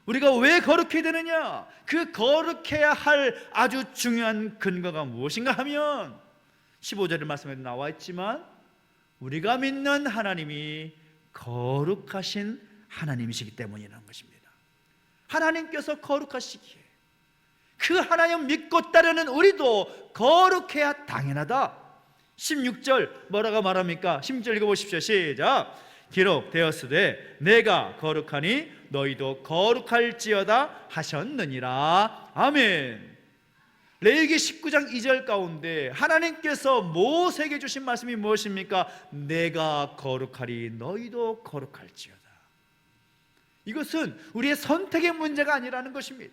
우리가 왜 거룩해야 되느냐? 그 거룩해야 할 아주 중요한 근거가 무엇인가 하면 15절의 말씀에 나와 있지만, 우리가 믿는 하나님이 거룩하신 하나님이시기 때문이라는 것입니다. 하나님께서 거룩하시기에 그 하나님 믿고 따르는 우리도 거룩해야 당연하다. 16절 뭐라고 말합니까? 16절 읽어보십시오. 시작. 기록되었으되 내가 거룩하니 너희도 거룩할지어다 하셨느니라. 아멘. 레위기 19장 2절 가운데 하나님께서 모세에게 주신 말씀이 무엇입니까? 내가 거룩하리 너희도 거룩할지어다. 이것은 우리의 선택의 문제가 아니라는 것입니다.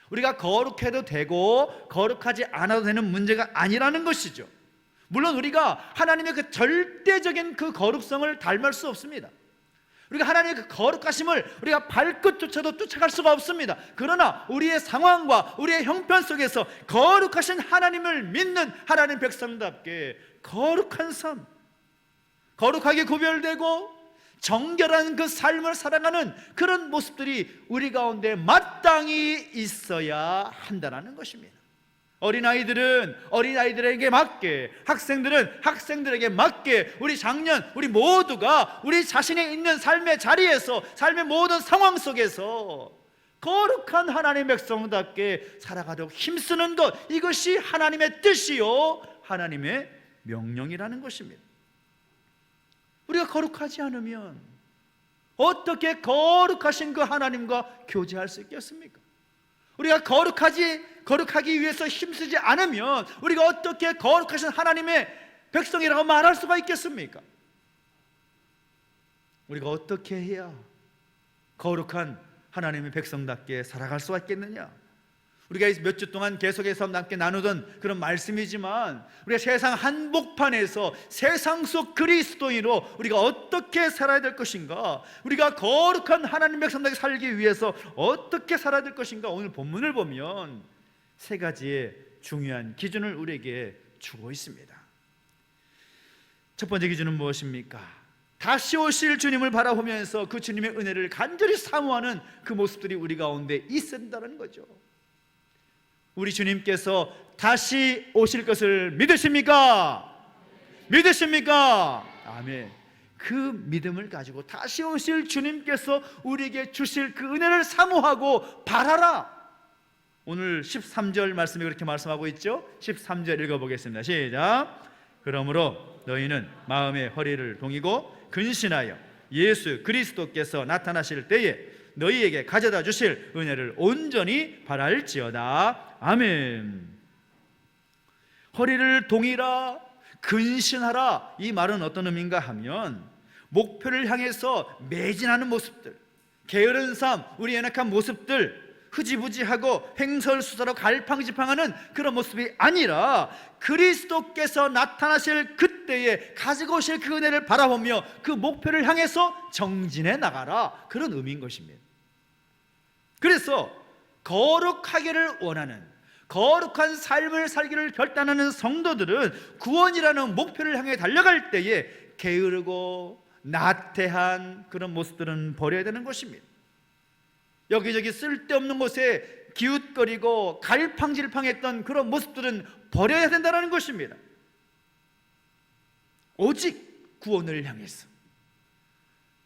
우리가 거룩해도 되고 거룩하지 않아도 되는 문제가 아니라는 것이죠. 물론 우리가 하나님의 그 절대적인 그 거룩성을 닮을 수 없습니다. 우리가 하나님의 그 거룩하심을 우리가 발끝조차도 쫓아갈 수가 없습니다. 그러나 우리의 상황과 우리의 형편 속에서 거룩하신 하나님을 믿는 하나님 백성답게 거룩한 삶, 거룩하게 구별되고 정결한 그 삶을 살아가는 그런 모습들이 우리 가운데 마땅히 있어야 한다는 것입니다. 어린아이들은 어린아이들에게 맞게, 학생들은 학생들에게 맞게, 우리 장년, 우리 모두가 우리 자신이 있는 삶의 자리에서, 삶의 모든 상황 속에서 거룩한 하나님의 백성답게 살아가도록 힘쓰는 것, 이것이 하나님의 뜻이요 하나님의 명령이라는 것입니다. 우리가 거룩하지 않으면 어떻게 거룩하신 그 하나님과 교제할 수 있겠습니까? 우리가 거룩하기 위해서 힘쓰지 않으면 우리가 어떻게 거룩하신 하나님의 백성이라고 말할 수가 있겠습니까? 우리가 어떻게 해야 거룩한 하나님의 백성답게 살아갈 수가 있겠느냐? 우리가 몇 주 동안 계속해서 함께 나누던 그런 말씀이지만, 우리가 세상 한복판에서 세상 속 그리스도인으로 우리가 어떻게 살아야 될 것인가, 우리가 거룩한 하나님 백성답게 살기 위해서 어떻게 살아야 될 것인가, 오늘 본문을 보면 세 가지의 중요한 기준을 우리에게 주고 있습니다. 첫 번째 기준은 무엇입니까? 다시 오실 주님을 바라보면서 그 주님의 은혜를 간절히 사모하는 그 모습들이 우리 가운데 있어야 된다는 거죠. 우리 주님께서 다시 오실 것을 믿으십니까? 믿으십니까? 아멘. 그 믿음을 가지고 다시 오실 주님께서 우리에게 주실 그 은혜를 사모하고 바라라. 오늘 13절 말씀이 그렇게 말씀하고 있죠. 13절 읽어보겠습니다. 시작. 그러므로 너희는 마음의 허리를 동이고 근신하여 예수 그리스도께서 나타나실 때에 너희에게 가져다 주실 은혜를 온전히 바랄지어다. 아멘. 허리를 동이라, 근신하라, 이 말은 어떤 의미인가 하면 목표를 향해서 매진하는 모습들, 게으른 삶, 우리 연약한 모습들, 흐지부지하고 횡설수설하고 갈팡지팡하는 그런 모습이 아니라 그리스도께서 나타나실 그때에 가지고 오실 그 은혜를 바라보며 그 목표를 향해서 정진해 나가라, 그런 의미인 것입니다. 그래서 거룩하기를 원하는, 거룩한 삶을 살기를 결단하는 성도들은 구원이라는 목표를 향해 달려갈 때에 게으르고 나태한 그런 모습들은 버려야 되는 것입니다. 여기저기 쓸데없는 곳에 기웃거리고 갈팡질팡했던 그런 모습들은 버려야 된다는 것입니다. 오직 구원을 향해서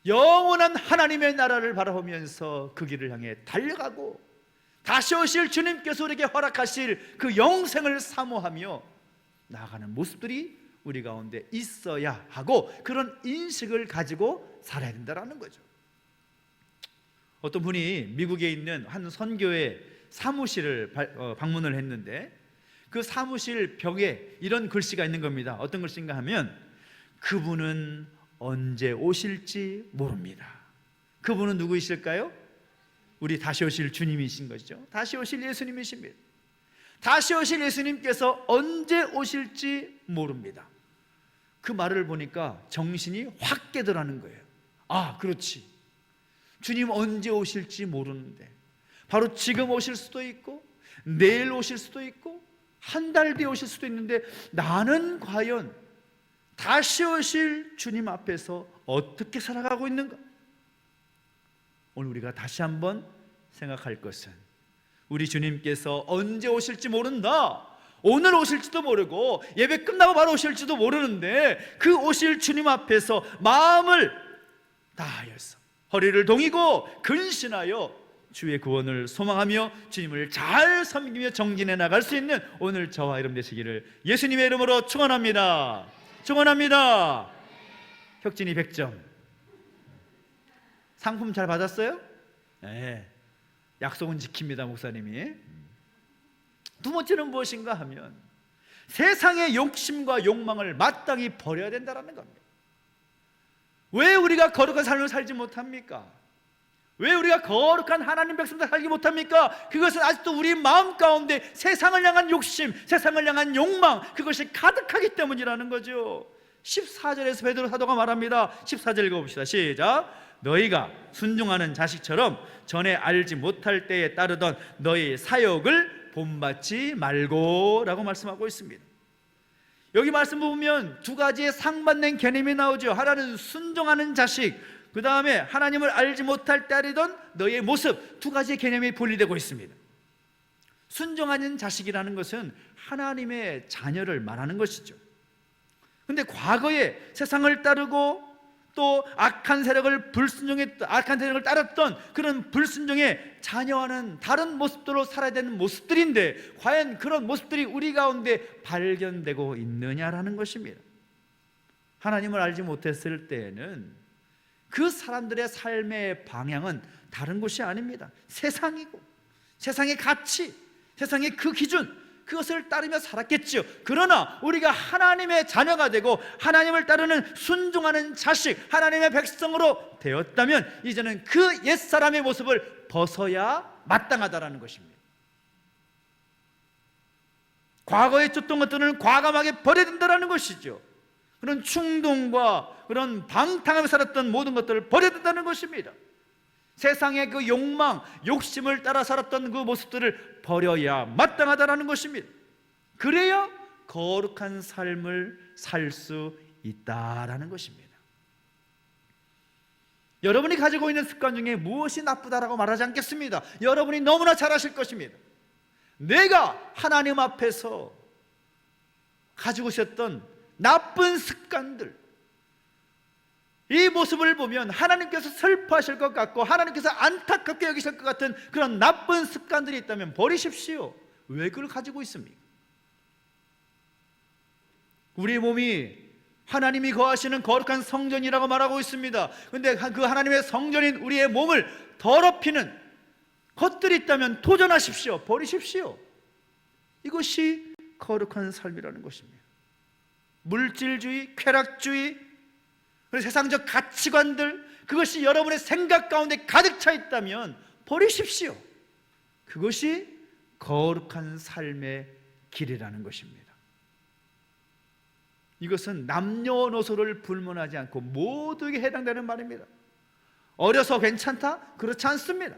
영원한 하나님의 나라를 바라보면서 그 길을 향해 달려가고 다시 오실 주님께서 우리에게 허락하실 그 영생을 사모하며 나아가는 모습들이 우리 가운데 있어야 하고, 그런 인식을 가지고 살아야 된다는 거죠. 어떤 분이 미국에 있는 한 선교회 사무실을 방문을 했는데, 그 사무실 벽에 이런 글씨가 있는 겁니다. 어떤 글씨인가 하면 그분은 언제 오실지 모릅니다. 그분은 누구이실까요? 우리 다시 오실 주님이신 것이죠. 다시 오실 예수님이십니다. 다시 오실 예수님께서 언제 오실지 모릅니다. 그 말을 보니까 정신이 확 깨더라는 거예요. 아, 그렇지. 주님 언제 오실지 모르는데 바로 지금 오실 수도 있고 내일 오실 수도 있고 한 달 뒤에 오실 수도 있는데 나는 과연 다시 오실 주님 앞에서 어떻게 살아가고 있는가? 오늘 우리가 다시 한번 생각할 것은 우리 주님께서 언제 오실지 모른다. 오늘 오실지도 모르고 예배 끝나고 바로 오실지도 모르는데 그 오실 주님 앞에서 마음을 다하여서 허리를 동이고 근신하여 주의 구원을 소망하며 주님을 잘 섬기며 정진해 나갈 수 있는 오늘 저와 여러분 되시기를 예수님의 이름으로 축원합니다. 축원합니다. 혁진이 100점. 상품 잘 받았어요? 네. 약속은 지킵니다, 목사님이. 두 번째는 무엇인가 하면 세상의 욕심과 욕망을 마땅히 버려야 된다는 겁니다. 왜 우리가 거룩한 삶을 살지 못합니까? 왜 우리가 거룩한 하나님 백성들 살지 못합니까? 그것은 아직도 우리 마음 가운데 세상을 향한 욕심, 세상을 향한 욕망, 그것이 가득하기 때문이라는 거죠. 14절에서 베드로 사도가 말합니다. 14절 읽어봅시다. 시작. 너희가 순종하는 자식처럼 전에 알지 못할 때에 따르던 너희 사역을 본받지 말고 라고 말씀하고 있습니다. 여기 말씀 보면 두 가지의 상반된 개념이 나오죠. 하나는 순종하는 자식, 그 다음에 하나님을 알지 못할 때 따르던 너희의 모습, 두 가지의 개념이 분리되고 있습니다. 순종하는 자식이라는 것은 하나님의 자녀를 말하는 것이죠. 그런데 과거에 세상을 따르고 또 악한 세력을 따랐던 그런 불순종의 자녀와는 다른 모습들로 살아야 되는 모습들인데 과연 그런 모습들이 우리 가운데 발견되고 있느냐라는 것입니다. 하나님을 알지 못했을 때에는 그 사람들의 삶의 방향은 다른 곳이 아닙니다. 세상이고 세상의 가치, 세상의 그 기준, 그것을 따르며 살았겠지요. 그러나 우리가 하나님의 자녀가 되고 하나님을 따르는 순종하는 자식, 하나님의 백성으로 되었다면 이제는 그 옛사람의 모습을 벗어야 마땅하다라는 것입니다. 과거에 쫓던 것들은 과감하게 버려야 된다는 것이죠. 그런 충동과 그런 방탕하며 살았던 모든 것들을 버려야 된다는 것입니다. 세상의 그 욕망, 욕심을 따라 살았던 그 모습들을 버려야 마땅하다는 것입니다. 그래야 거룩한 삶을 살 수 있다라는 것입니다. 여러분이 가지고 있는 습관 중에 무엇이 나쁘다라고 말하지 않겠습니다. 여러분이 너무나 잘 아실 것입니다. 내가 하나님 앞에서 가지고 있었던 나쁜 습관들, 이 모습을 보면 하나님께서 슬퍼하실 것 같고 하나님께서 안타깝게 여기실 것 같은 그런 나쁜 습관들이 있다면 버리십시오. 왜 그걸 가지고 있습니까? 우리 몸이 하나님이 거하시는 거룩한 성전이라고 말하고 있습니다. 그런데 그 하나님의 성전인 우리의 몸을 더럽히는 것들이 있다면 도전하십시오. 버리십시오. 이것이 거룩한 삶이라는 것입니다. 물질주의, 쾌락주의, 세상적 가치관들, 그것이 여러분의 생각 가운데 가득 차 있다면 버리십시오. 그것이 거룩한 삶의 길이라는 것입니다. 이것은 남녀노소를 불문하지 않고 모두에게 해당되는 말입니다. 어려서 괜찮다? 그렇지 않습니다.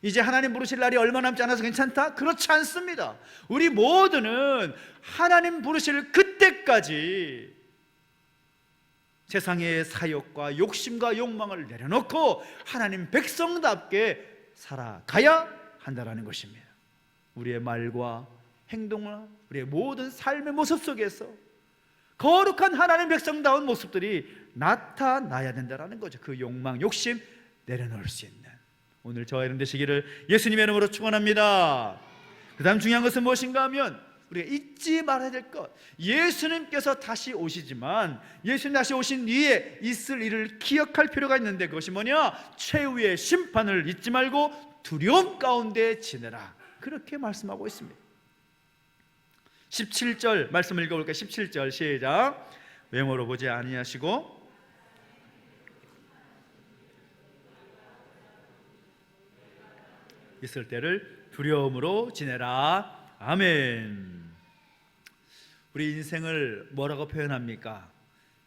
이제 하나님 부르실 날이 얼마 남지 않아서 괜찮다? 그렇지 않습니다. 우리 모두는 하나님 부르실 그때까지 세상의 사욕과 욕심과 욕망을 내려놓고 하나님 백성답게 살아가야 한다는 것입니다. 우리의 말과 행동과 우리의 모든 삶의 모습 속에서 거룩한 하나님 백성다운 모습들이 나타나야 된다는 거죠. 그 욕망, 욕심 내려놓을 수 있는 오늘 저와 여러분 되시기를 예수님의 이름으로 축원합니다. 그 다음 중요한 것은 무엇인가 하면 우리가 잊지 말아야 될 것, 예수님께서 다시 오시지만 예수님 다시 오신 뒤에 있을 일을 기억할 필요가 있는데 그것이 뭐냐? 최후의 심판을 잊지 말고 두려움 가운데 지내라, 그렇게 말씀하고 있습니다. 17절 말씀 읽어볼까요? 17절 시작. 외모로 보지 아니하시고 있을 때를 두려움으로 지내라. 아멘. 우리 인생을 뭐라고 표현합니까?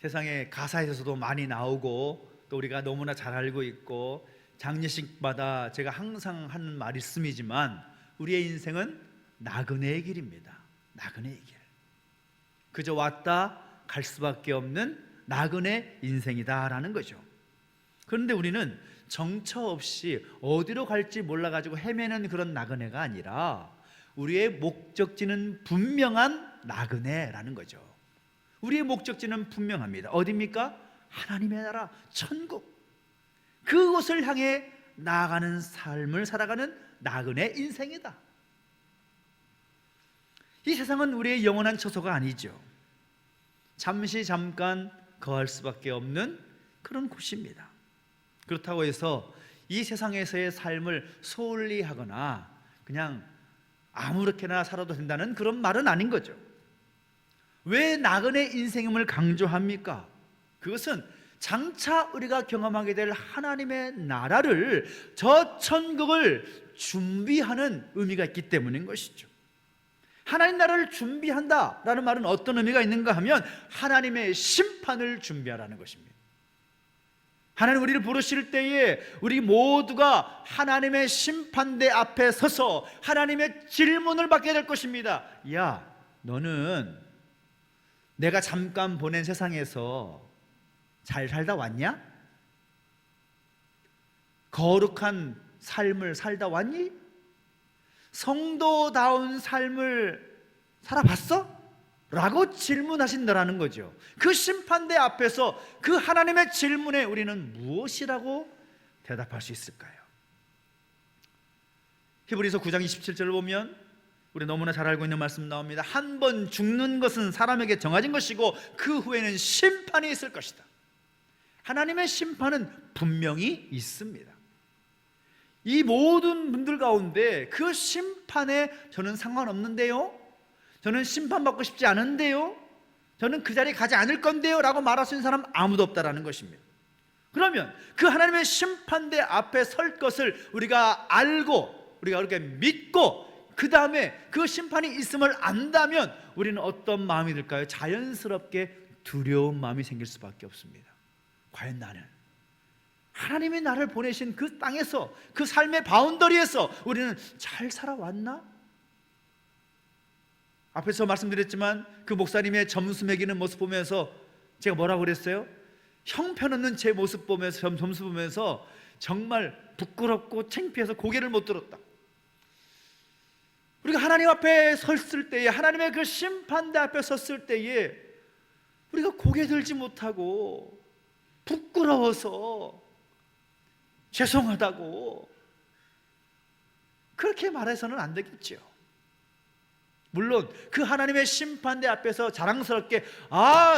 세상에 가사에서도 많이 나오고 또 우리가 너무나 잘 알고 있고 장례식마다 제가 항상 하는 말씀이지만 우리의 인생은 나그네의 길입니다. 나그네의 길. 그저 왔다 갈 수밖에 없는 나그네 인생이다라는 거죠. 그런데 우리는 정처 없이 어디로 갈지 몰라가지고 헤매는 그런 나그네가 아니라 우리의 목적지는 분명한 나그네라는 거죠. 우리의 목적지는 분명합니다. 어디입니까? 하나님의 나라, 천국. 그곳을 향해 나아가는 삶을 살아가는 나그네 인생이다. 이 세상은 우리의 영원한 처소가 아니죠. 잠시 잠깐 거할 수밖에 없는 그런 곳입니다. 그렇다고 해서 이 세상에서의 삶을 소홀히 하거나 그냥 아무렇게나 살아도 된다는 그런 말은 아닌 거죠. 왜 나그네 인생임을 강조합니까? 그것은 장차 우리가 경험하게 될 하나님의 나라를, 저 천국을 준비하는 의미가 있기 때문인 것이죠. 하나님 나라를 준비한다라는 말은 어떤 의미가 있는가 하면 하나님의 심판을 준비하라는 것입니다. 하나님 우리를 부르실 때에 우리 모두가 하나님의 심판대 앞에 서서 하나님의 질문을 받게 될 것입니다. 야, 너는 내가 잠깐 보낸 세상에서 잘 살다 왔냐? 거룩한 삶을 살다 왔니? 성도다운 삶을 살아봤어? 라고 질문하신다라는 거죠. 그 심판대 앞에서 그 하나님의 질문에 우리는 무엇이라고 대답할 수 있을까요? 히브리서 9장 27절을 보면 우리 너무나 잘 알고 있는 말씀 나옵니다. 한 번 죽는 것은 사람에게 정해진 것이고 그 후에는 심판이 있을 것이다. 하나님의 심판은 분명히 있습니다. 이 모든 분들 가운데 그 심판에 저는 상관없는데요, 저는 심판받고 싶지 않은데요, 저는 그 자리에 가지 않을 건데요 라고 말할 수 있는 사람 아무도 없다라는 것입니다. 그러면 그 하나님의 심판대 앞에 설 것을 우리가 알고 우리가 그렇게 믿고 그 다음에 그 심판이 있음을 안다면 우리는 어떤 마음이 들까요? 자연스럽게 두려운 마음이 생길 수밖에 없습니다. 과연 나는 하나님이 나를 보내신 그 땅에서, 그 삶의 바운더리에서 우리는 잘 살아왔나? 앞에서 말씀드렸지만 그 목사님의 점수 매기는 모습 보면서 제가 뭐라고 그랬어요? 형편없는 제 모습 보면서, 점수 보면서 정말 부끄럽고 창피해서 고개를 못 들었다. 우리가 하나님 앞에 섰을 때에, 하나님의 그 심판대 앞에 섰을 때에 우리가 고개 들지 못하고 부끄러워서 죄송하다고 그렇게 말해서는 안 되겠죠. 물론 그 하나님의 심판대 앞에서 자랑스럽게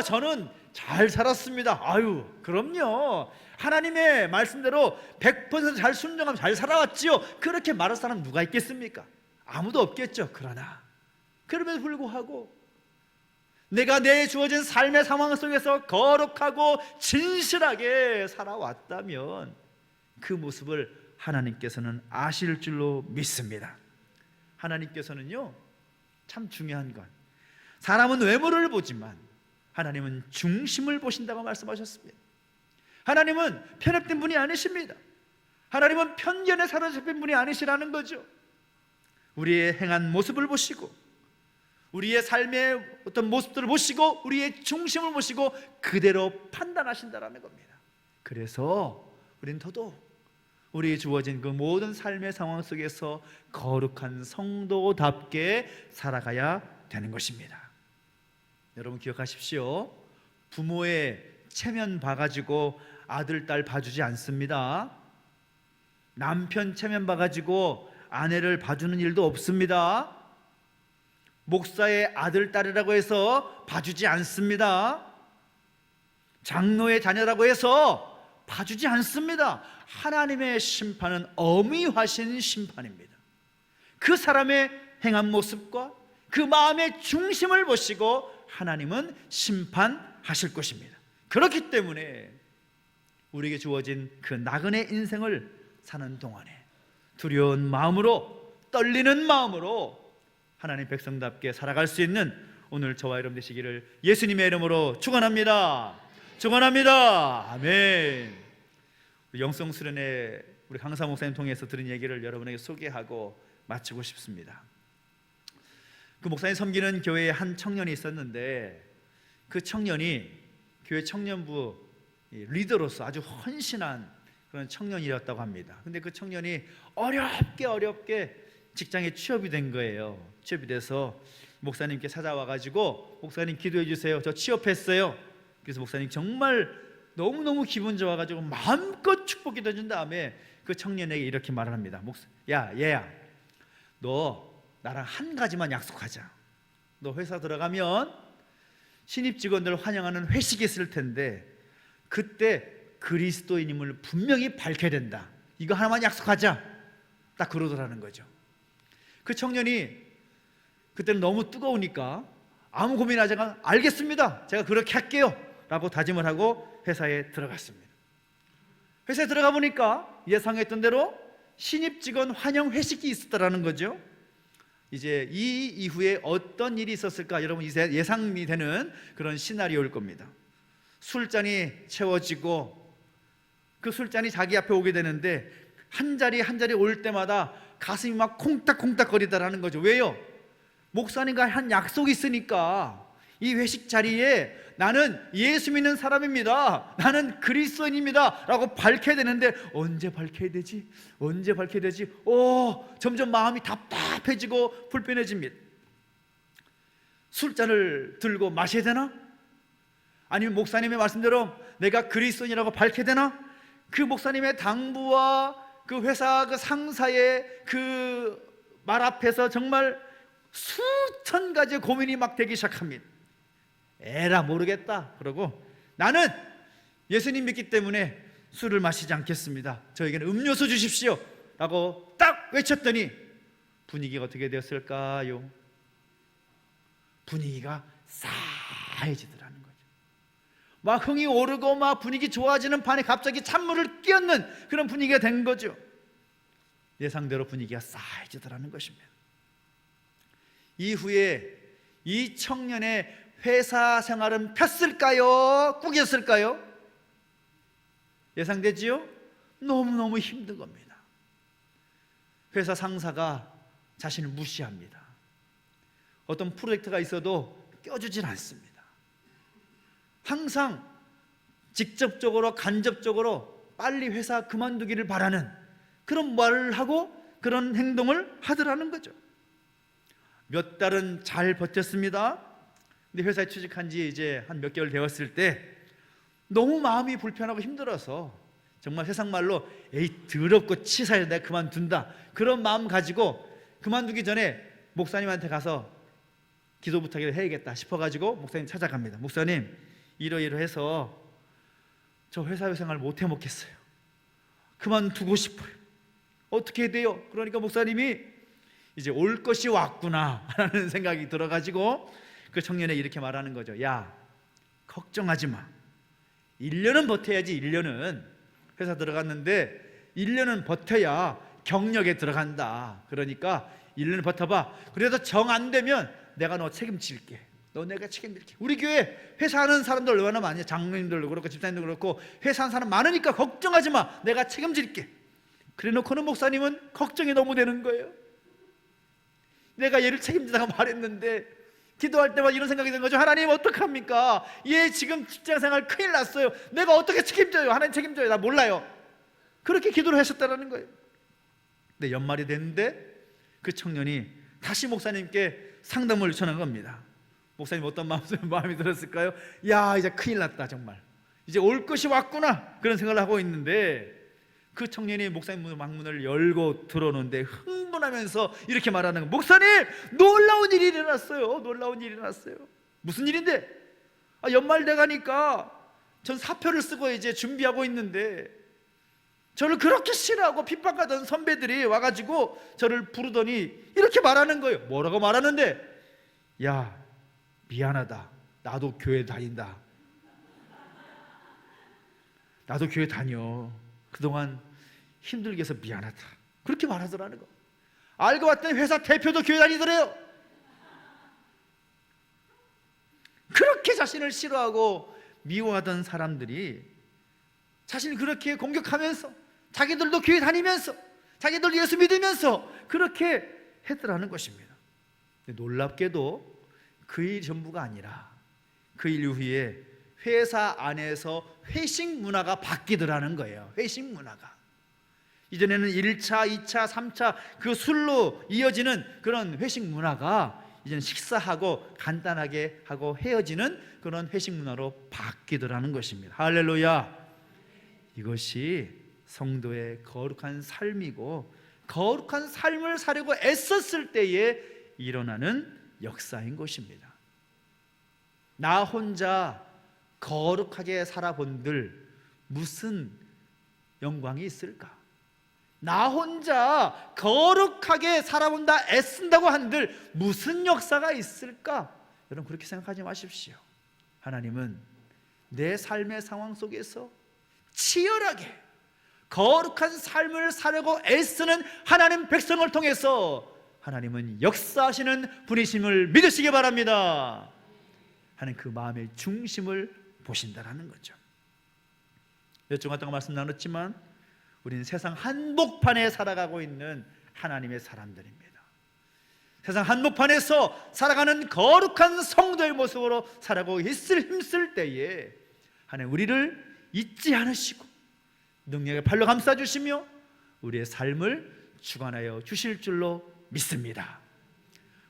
저는 잘 살았습니다. 아유, 그럼요. 하나님의 말씀대로 100% 잘 순종하면 잘 살아왔지요. 그렇게 말할 사람 누가 있겠습니까? 아무도 없겠죠. 그러나 그럼에도 불구하고 내가 내 주어진 삶의 상황 속에서 거룩하고 진실하게 살아왔다면 그 모습을 하나님께서는 아실 줄로 믿습니다. 하나님께서는요, 참 중요한 건 사람은 외모를 보지만 하나님은 중심을 보신다고 말씀하셨습니다. 하나님은 편협된 분이 아니십니다. 하나님은 편견에 사로잡힌 분이 아니시라는 거죠. 우리의 행한 모습을 보시고 우리의 삶의 어떤 모습들을 보시고 우리의 중심을 보시고 그대로 판단하신다라는 겁니다. 그래서 우리는 더더욱 우리에 주어진 그 모든 삶의 상황 속에서 거룩한 성도답게 살아가야 되는 것입니다. 여러분 기억하십시오. 부모의 체면 봐가지고 아들, 딸 봐주지 않습니다. 남편 체면 봐가지고 아내를 봐주는 일도 없습니다. 목사의 아들, 딸이라고 해서 봐주지 않습니다. 장로의 자녀라고 해서 봐주지 않습니다. 하나님의 심판은 엄위하신 심판입니다. 그 사람의 행한 모습과 그 마음의 중심을 보시고 하나님은 심판하실 것입니다. 그렇기 때문에 우리에게 주어진 그 나그네 인생을 사는 동안에 두려운 마음으로, 떨리는 마음으로 하나님 백성답게 살아갈 수 있는 오늘 저와 여러분 되시기를 예수님의 이름으로 축원합니다. 축원합니다. 아멘. 영성 수련회 우리 강사 목사님 통해서 들은 얘기를 여러분에게 소개하고 마치고 싶습니다. 그 목사님 섬기는 교회에 한 청년이 있었는데 그 청년이 교회 청년부 리더로서 아주 헌신한 그런 청년이었다고 합니다. 근데 그 청년이 어렵게 직장에 취업이 된 거예요. 취업이 돼서 목사님께 찾아와 가지고 목사님 기도해 주세요. 저 취업했어요. 그래서 목사님 정말 너무너무 기분 좋아 가지고 마음껏 축복 기도해 준 다음에 그 청년에게 이렇게 말을 합니다. 야 얘야, 너 나랑 한 가지만 약속하자. 너 회사 들어가면 신입 직원들 환영하는 회식이 있을 텐데 그때 그리스도인임을 분명히 밝혀야 된다. 이거 하나만 약속하자. 딱 그러더라는 거죠. 그 청년이 그때는 너무 뜨거우니까 아무 고민하지 않고 알겠습니다, 제가 그렇게 할게요 라고 다짐을 하고 회사에 들어갔습니다. 회사에 들어가 보니까 예상했던 대로 신입 직원 환영 회식이 있었다라는 거죠. 이제 이 이후에 어떤 일이 있었을까 여러분 이제 예상이 되는 그런 시나리오일 겁니다. 술잔이 채워지고 그 술잔이 자기 앞에 오게 되는데 한 자리 한 자리 올 때마다 가슴이 막 콩닥콩닥 거리다라는 거죠. 왜요? 목사님과 한 약속이 있으니까 이 회식 자리에 나는 예수 믿는 사람입니다, 나는 그리스도인입니다 라고 밝혀야 되는데 언제 밝혀야 되지? 언제 밝혀야 되지? 점점 마음이 답답해지고 불편해집니다. 술잔을 들고 마셔야 되나? 아니면 목사님의 말씀대로 내가 그리스도인이라고 밝혀야 되나? 그 목사님의 당부와 그 회사 그 상사의 그 말 앞에서 정말 수천 가지 고민이 막 되기 시작합니다. 에라 모르겠다 그러고 나는 예수님 믿기 때문에 술을 마시지 않겠습니다, 저에게는 음료수 주십시오 라고 딱 외쳤더니 분위기가 어떻게 되었을까요? 분위기가 싸해지더라는 거죠. 막 흥이 오르고 막 분위기 좋아지는 판에 갑자기 찬물을 끼얹는 그런 분위기가 된 거죠. 예상대로 분위기가 싸해지더라는 것입니다. 이후에 이 청년의 회사 생활은 폈을까요? 꾸겼을까요? 예상되지요? 너무너무 힘든 겁니다. 회사 상사가 자신을 무시합니다. 어떤 프로젝트가 있어도 껴주질 않습니다. 항상 직접적으로 간접적으로 빨리 회사 그만두기를 바라는 그런 말을 하고 그런 행동을 하더라는 거죠. 몇 달은 잘 버텼습니다. 근데 회사에 취직한 지 이제 한 몇 개월 되었을 때 너무 마음이 불편하고 힘들어서 정말 세상 말로 에이 더럽고 치사해 내가 그만둔다 그런 마음 가지고 그만두기 전에 목사님한테 가서 기도 부탁을 해야겠다 싶어가지고 목사님 찾아갑니다. 목사님 이러이러해서 저 회사 생활 못 해먹겠어요, 그만두고 싶어요, 어떻게 해야 돼요? 그러니까 목사님이 이제 올 것이 왔구나 라는 생각이 들어가지고 그 청년에 이렇게 말하는 거죠. 야 걱정하지 마, 1년은 버텨야지. 1년은 회사 들어갔는데 1년은 버텨야 경력에 들어간다. 그러니까 1년 버텨봐. 그래도 정 안 되면 내가 너 책임질게, 너 내가 책임질게. 우리 교회 회사하는 사람들 얼마나 많냐, 장로님들도 그렇고 집사님도 그렇고 회사하는 사람 많으니까 걱정하지 마, 내가 책임질게. 그래 놓고는 목사님은 걱정이 너무 되는 거예요. 내가 얘를 책임지다가 말했는데 기도할 때마다 이런 생각이 드는 거죠. 하나님 어떡합니까? 얘 지금 직장생활 큰일 났어요, 내가 어떻게 책임져요? 하나님 책임져요, 나 몰라요. 그렇게 기도를 하셨다는 거예요. 근데 연말이 됐는데 그 청년이 다시 목사님께 상담을 요청한 겁니다. 목사님 어떤 마음이 들었을까요? 야 이제 큰일 났다, 정말 이제 올 것이 왔구나 그런 생각을 하고 있는데 그 청년이 목사님 방문을 열고 들어오는데 흥분하면서 이렇게 말하는 거예요. 목사님 놀라운 일이 일어났어요. 놀라운 일이 일어났어요. 무슨 일인데? 연말 돼가니까 전 사표를 쓰고 이제 준비하고 있는데 저를 그렇게 싫어하고 핍박하던 선배들이 와가지고 저를 부르더니 이렇게 말하는 거예요. 뭐라고 말하는데? 야, 미안하다. 나도 교회 다닌다. 나도 교회 다녀. 그동안 힘들게 해서 미안하다. 그렇게 말하더라는 거. 알고 봤더니 회사 대표도 교회 다니더래요. 그렇게 자신을 싫어하고 미워하던 사람들이 자신을 그렇게 공격하면서 자기들도 교회 다니면서 자기들 예수 믿으면서 그렇게 했더라는 것입니다. 놀랍게도 그 일 전부가 아니라 그 일 이후에 회사 안에서 회식 문화가 바뀌더라는 거예요. 회식 문화가. 이전에는 1차, 2차, 3차 그 술로 이어지는 그런 회식 문화가 이제는 식사하고 간단하게 하고 헤어지는 그런 회식 문화로 바뀌더라는 것입니다. 할렐루야. 이것이 성도의 거룩한 삶이고 거룩한 삶을 살려고 애썼을 때에 일어나는 역사인 것입니다. 나 혼자 거룩하게 살아본들 무슨 영광이 있을까? 나 혼자 거룩하게 살아본다 애쓴다고 한들 무슨 역사가 있을까? 여러분 그렇게 생각하지 마십시오. 하나님은 내 삶의 상황 속에서 치열하게 거룩한 삶을 살려고 애쓰는 하나님 백성을 통해서 하나님은 역사하시는 분이심을 믿으시기 바랍니다. 하는 그 마음의 중심을 보신다라는 거죠. 몇 주간 동안 말씀 나눴지만 우리는 세상 한복판에 살아가고 있는 하나님의 사람들입니다. 세상 한복판에서 살아가는 거룩한 성도의 모습으로 살아가고 힘쓸 때에 하나님 우리를 잊지 않으시고 능력의 팔로 감싸주시며 우리의 삶을 주관하여 주실 줄로 믿습니다.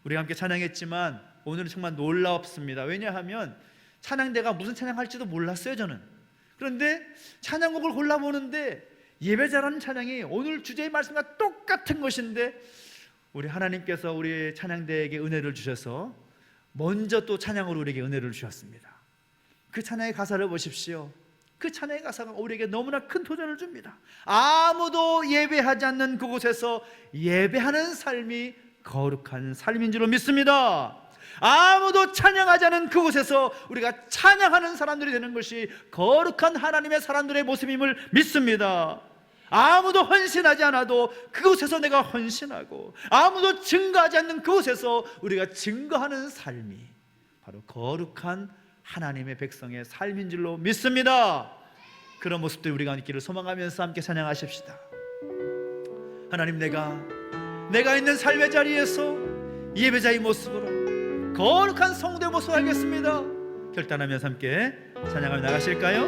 우리가 함께 찬양했지만 오늘은 정말 놀랍습니다. 왜냐하면 찬양대가 무슨 찬양할지도 몰랐어요 저는. 그런데 찬양곡을 골라보는데 예배자라는 찬양이 오늘 주제의 말씀과 똑같은 것인데 우리 하나님께서 우리 찬양대에게 은혜를 주셔서 먼저 또 찬양으로 우리에게 은혜를 주셨습니다. 그 찬양의 가사를 보십시오. 그 찬양의 가사가 우리에게 너무나 큰 도전을 줍니다. 아무도 예배하지 않는 그곳에서 예배하는 삶이 거룩한 삶인 줄로 믿습니다. 아무도 찬양하지 않은 그곳에서 우리가 찬양하는 사람들이 되는 것이 거룩한 하나님의 사람들의 모습임을 믿습니다. 아무도 헌신하지 않아도 그곳에서 내가 헌신하고 아무도 증거하지 않는 그곳에서 우리가 증거하는 삶이 바로 거룩한 하나님의 백성의 삶인 줄로 믿습니다. 그런 모습들 우리가 있기를 소망하면서 함께 찬양하십시다. 하나님, 내가 있는 삶의 자리에서 예배자의 모습으로 거룩한 성도의 모습을 알겠습니다. 결단하면서 함께 찬양하며 나가실까요?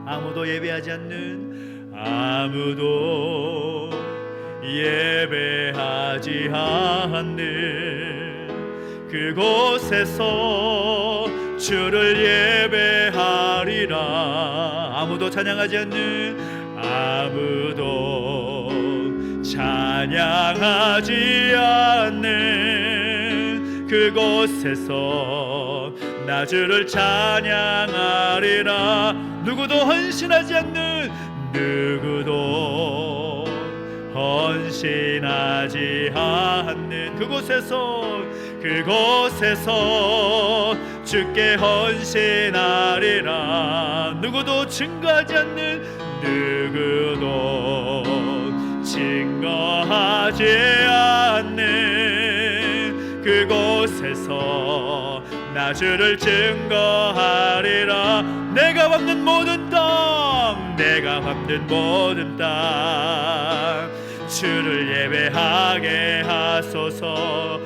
아무도 예배하지 않는 그곳에서 주를 예배하리라. 아무도 찬양하지 않는 그곳에서 나 주를 찬양하리라. 누구도 헌신하지 않는 그곳에서 주께 헌신하리라. 누구도 증거하지 않는 그곳에서 나 주를 증거하리라. 내가 밟는 모든 땅 주를 예배하게 하소서.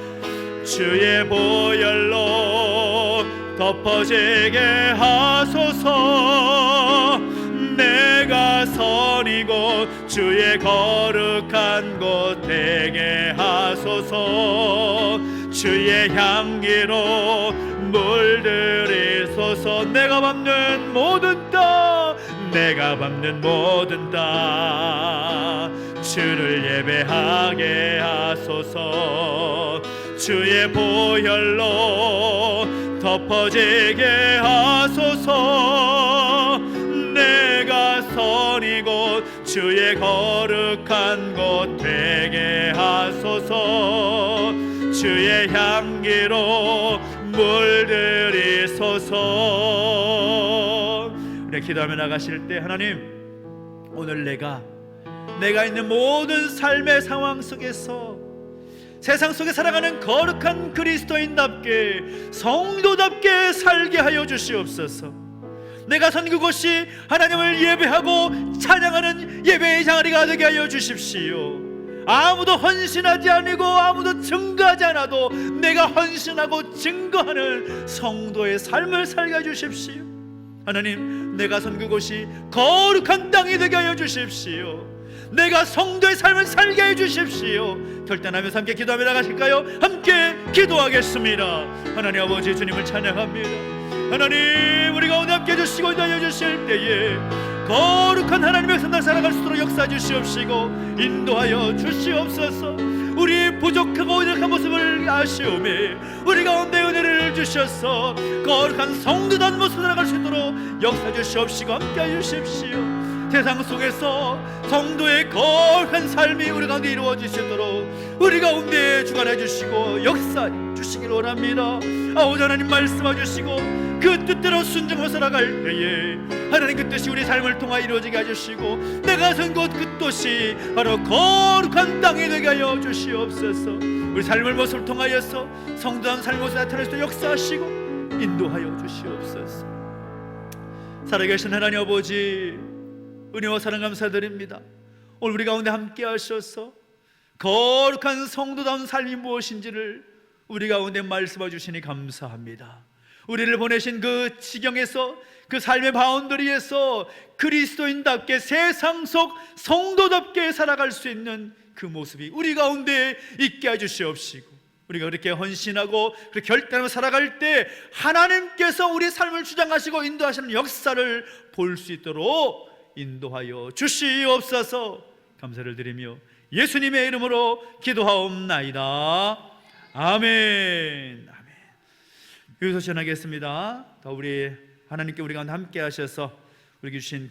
주의 보혈로 덮어지게 하소서. 내가 선이고 주의 거룩한 곳 되게 하소서. 주의 향기로 물들이소서. 내가 밟는 모든 땅 주를 예배하게 하소서. 주의 보혈로 덮어지게 하소서. 내가 선이고 주의 거룩한 곳 되게 하소서. 주의 향기로 물들이소서. 우리 기도하며 나가실 때 하나님, 오늘 내가 있는 모든 삶의 상황 속에서 세상 속에 살아가는 거룩한 그리스도인답게 성도답게 살게 하여 주시옵소서. 내가 선 그곳이 하나님을 예배하고 찬양하는 예배의 자리가 되게 하여 주십시오. 아무도 헌신하지 아니고 아무도 증거하지 않아도 내가 헌신하고 증거하는 성도의 삶을 살게 해 주십시오. 하나님, 내가 선 그곳이 거룩한 땅이 되게 하여 주십시오. 내가 성도의 삶을 살게 해 주십시오. 결단하면서 함께 기도하며 나가실까요? 함께 기도하겠습니다. 하나님 아버지, 주님을 찬양합니다. 하나님, 우리 가운데 함께 해주시고 인도하여 주실 때에 거룩한 하나님의 선을 살아갈 수 있도록 역사해 주시옵시고 인도하여 주시옵소서. 우리 부족하고 연약한 모습을 아시오매 우리 가운데 은혜를 주셔서 거룩한 성도단 모습을 살아갈 수 있도록 역사해 주시옵시고 함께해 주십시오. 세상 속에서 성도의 거룩한 삶이 우리 가운데 이루어지시도록 우리 가운데 주관해 주시고 역사해 주시길 원합니다. 아버지 하나님, 말씀해 주시고 그 뜻대로 순종하며 살아갈 때에 하나님 그 뜻이 우리 삶을 통하여 이루어지게 해주시고 내가 선 곳 그 뜻이 바로 거룩한 땅이 되게 하여 주시옵소서. 우리 삶을 모습을 통하여서 성도한 삶의 모습을 나타낼 수 역사하시고 인도하여 주시옵소서. 살아계신 하나님 아버지, 은혜와 사랑 감사드립니다. 오늘 우리 가운데 함께 하셔서 거룩한 성도다운 삶이 무엇인지를 우리 가운데 말씀해 주시니 감사합니다. 우리를 보내신 그 지경에서, 그 삶의 바운더리에서 그리스도인답게 세상 속 성도답게 살아갈 수 있는 그 모습이 우리 가운데 있게 해주시옵시고 우리가 그렇게 헌신하고 그렇게 결단하며 살아갈 때 하나님께서 우리 삶을 주장하시고 인도하시는 역사를 볼 수 있도록 인도하여 주시옵소서. 감사를 드리며 예수님의 이름으로 기도하옵나이다. 아멘. 여기서 전하겠습니다. 더 우리 하나님께 우리 가운데 함께 하셔서 우리에게 주신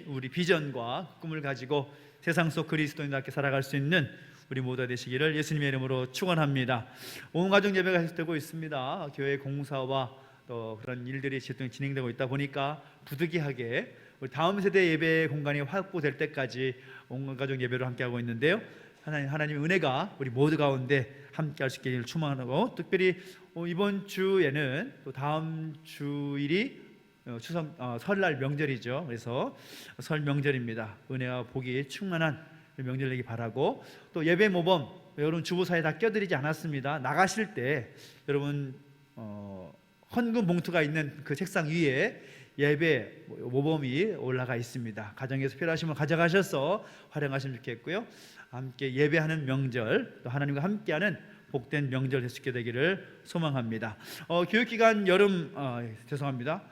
우리 비전과 꿈을 가지고 세상 속 그리스도인답게 살아갈 수 있는 우리 모두가 되시기를 예수님의 이름으로 축원합니다. 온 가정 예배가 계속되고 있습니다. 교회 공사와 또 그런 일들이 진행되고 있다 보니까 부득이하게 우리 다음 세대 예배 공간이 확보될 때까지 온 가정 예배로 함께하고 있는데요. 하나님의 은혜가 우리 모두 가운데 함께할 수 있기를 축원하고, 특별히 이번 주에는 또 다음 주일이 설날 명절이죠. 그래서 설 명절입니다. 은혜와 복이 충만한 명절 되기 바라고, 또 예배 모범 여러분 주보 사이에 다 껴드리지 않았습니다. 나가실 때 여러분 헌금 봉투가 있는 그 책상 위에 예배 모범이 올라가 있습니다. 가정에서 필요하시면 가져가셔서 활용하시면 좋겠고요. 함께 예배하는 명절, 또 하나님과 함께하는 복된 명절 될 수 있게 되기를 소망합니다. 교육기간 여름 죄송합니다.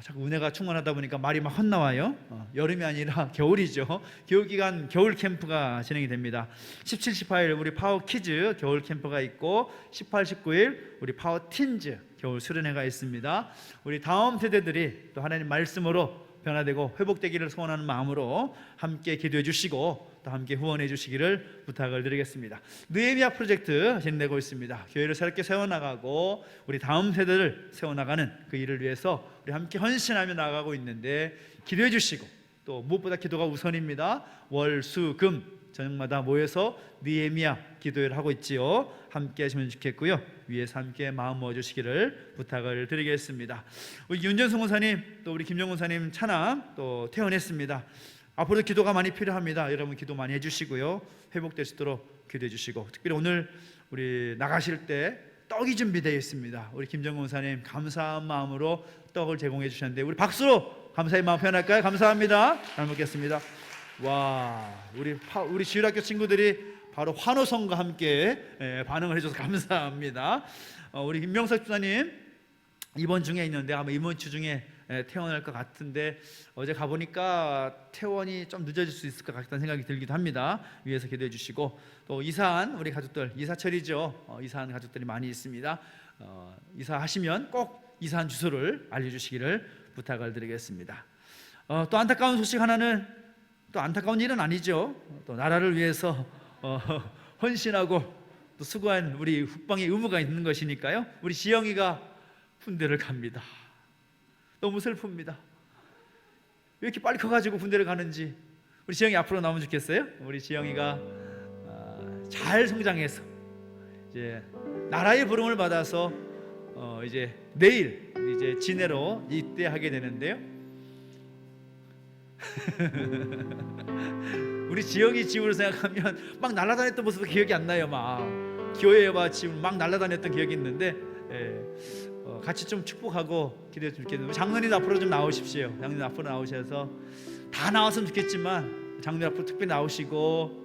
자꾸 은혜가 충만하다 보니까 말이 막 헛나와요. 여름이 아니라 겨울이죠. 교육기간 겨울 캠프가 진행이 됩니다. 17, 18일 우리 파워 키즈 겨울 캠프가 있고 18, 19일 우리 파워 틴즈 겨울 수련회가 있습니다. 우리 다음 세대들이 또 하나님 말씀으로 변화되고 회복되기를 소원하는 마음으로 함께 기도해 주시고 또 함께 후원해 주시기를 부탁을 드리겠습니다. 느헤미야 프로젝트 진행되고 있습니다. 교회를 새롭게 세워나가고 우리 다음 세대를 세워나가는 그 일을 위해서 우리 함께 헌신하며 나가고 있는데 기도해 주시고, 또 무엇보다 기도가 우선입니다. 월, 수, 금 저녁마다 모여서 느헤미야 기도회를 하고 있지요. 함께 하시면 좋겠고요. 위에서 함께 마음 모아주시기를 부탁을 드리겠습니다. 우리 윤전성 원사님, 또 우리 김정훈 원사님 찬양 또 퇴원했습니다. 앞으로도 기도가 많이 필요합니다. 여러분 기도 많이 해주시고요. 회복될 수 있도록 기도해 주시고, 특별히 오늘 우리 나가실 때 떡이 준비되어 있습니다. 우리 김정훈 원사님 감사한 마음으로 떡을 제공해 주셨는데 우리 박수로 감사의 마음 표현할까요? 감사합니다. 잘 먹겠습니다. 와, 우리 지율학교 친구들이 바로 환호성과 함께 반응을 해줘서 감사합니다. 우리 김명석 주사님 이번 중에 있는데 아마 이번 주 중에 퇴원할 것 같은데 어제 가보니까 퇴원이 좀 늦어질 수 있을 것 같다는 생각이 들기도 합니다. 위에서 기도해 주시고, 또 이사한 우리 가족들, 이사철이죠. 이사한 가족들이 많이 있습니다. 이사하시면 꼭 이사한 주소를 알려주시기를 부탁을 드리겠습니다. 또 안타까운 소식 하나는, 또 안타까운 일은 아니죠. 또 나라를 위해서 헌신하고 또 수고한 우리 국방의 의무가 있는 것이니까요. 우리 지영이가 군대를 갑니다. 너무 슬픕니다. 왜 이렇게 빨리 커가지고 군대를 가는지. 우리 지영이 앞으로 나오면 좋겠어요. 우리 지영이가 잘 성장해서 이제 나라의 부름을 받아서 이제 내일 이제 진해로 입대하게 되는데요. 우리 지영이 지우를 생각하면 막 날아다녔던 모습도 기억이 안 나요. 막 교회와 지우 막 날아다녔던 기억이 있는데, 같이 좀 축복하고 기도해 좀 좋겠는데, 장로님 앞으로 좀 나오십시오. 장로님 앞으로 나오셔서 다 나왔으면 좋겠지만 장로님 앞으로 특별히 나오시고,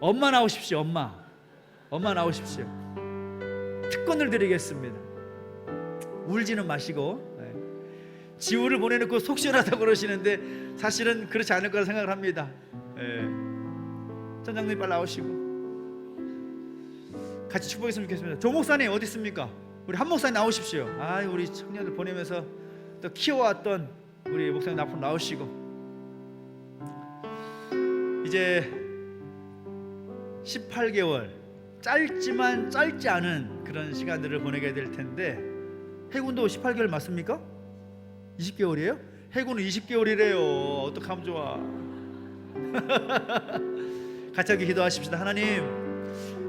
엄마 나오십시오. 엄마 나오십시오. 특권을 드리겠습니다. 울지는 마시고. 지우를 보내놓고 속 시원하다고 그러시는데 사실은 그렇지 않을 거라 생각을 합니다. 전장님 빨리 나오시고 같이 축복했으면 좋겠습니다. 조 목사님 어디 있습니까? 우리 한 목사님 나오십시오. 우리 청년들 보내면서 또 키워왔던 우리 목사님 앞으로 나오시고, 이제 18개월 짧지만 짧지 않은 그런 시간들을 보내게 될 텐데, 해군도 18개월 맞습니까? 20개월이에요? 해군은 20개월이래요. 어떡하면 좋아. 같이 함께 기도하십시다. 하나님,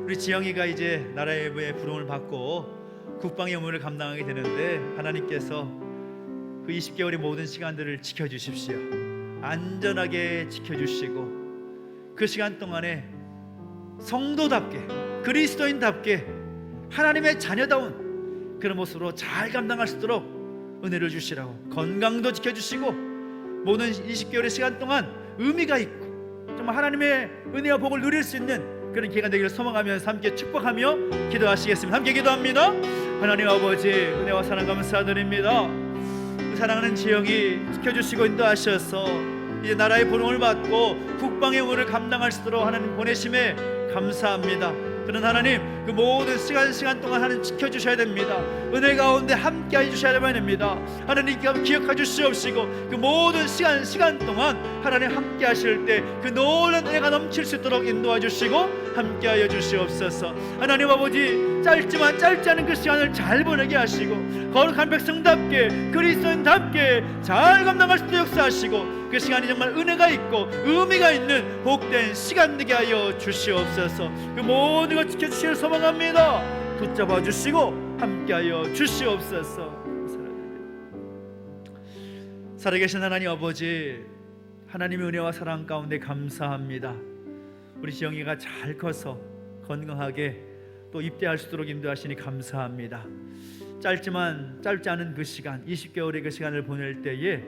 우리 지영이가 이제 나라의 부름을 받고 국방의 의무를 감당하게 되는데, 하나님께서 그 20개월의 모든 시간들을 지켜주십시오. 안전하게 지켜주시고, 그 시간 동안에 성도답게, 그리스도인답게, 하나님의 자녀다운 그런 모습으로 잘 감당할 수 있도록 은혜를 주시라고, 건강도 지켜주시고, 모든 20개월의 시간 동안 의미가 있고 정말 하나님의 은혜와 복을 누릴 수 있는 그런 기회가 되기를 소망하면서 함께 축복하며 기도하시겠습니다. 함께 기도합니다. 하나님 아버지, 은혜와 사랑 감사드립니다. 사랑하는 지영이 지켜주시고 인도하셔서 이제 나라의 부름을 받고 국방의 의무를 감당할 수 있도록 하나님 보내심에 감사합니다. 그런 하나님, 그 모든 시간 동안 하나님 지켜주셔야 됩니다. 은혜 가운데 함께해 주셔야 됩니다. 하나님 기억해 주시옵시고, 그 모든 시간 동안 하나님 함께 하실 때 그 놀라운 은혜가 넘칠 수 있도록 인도해 주시고 함께하여 주시옵소서. 하나님 아버지, 짧지만 짧지 않은 그 시간을 잘 보내게 하시고, 거룩한 백성답게, 그리스도인답게 잘 감당할 수 있도록 역사하시고, 그 시간이 정말 은혜가 있고 의미가 있는 복된 시간 되게 하여 주시옵소서. 그 모든 것 지켜주시길 소망합니다. 붙잡아 주시고 함께하여 주시옵소서. 살아계신 하나님 아버지, 하나님의 은혜와 사랑 가운데 감사합니다. 우리 지영이가 잘 커서 건강하게 또 입대할 수 있도록 인도하시니 감사합니다. 짧지만 짧지 않은 그 시간, 20개월의 그 시간을 보낼 때에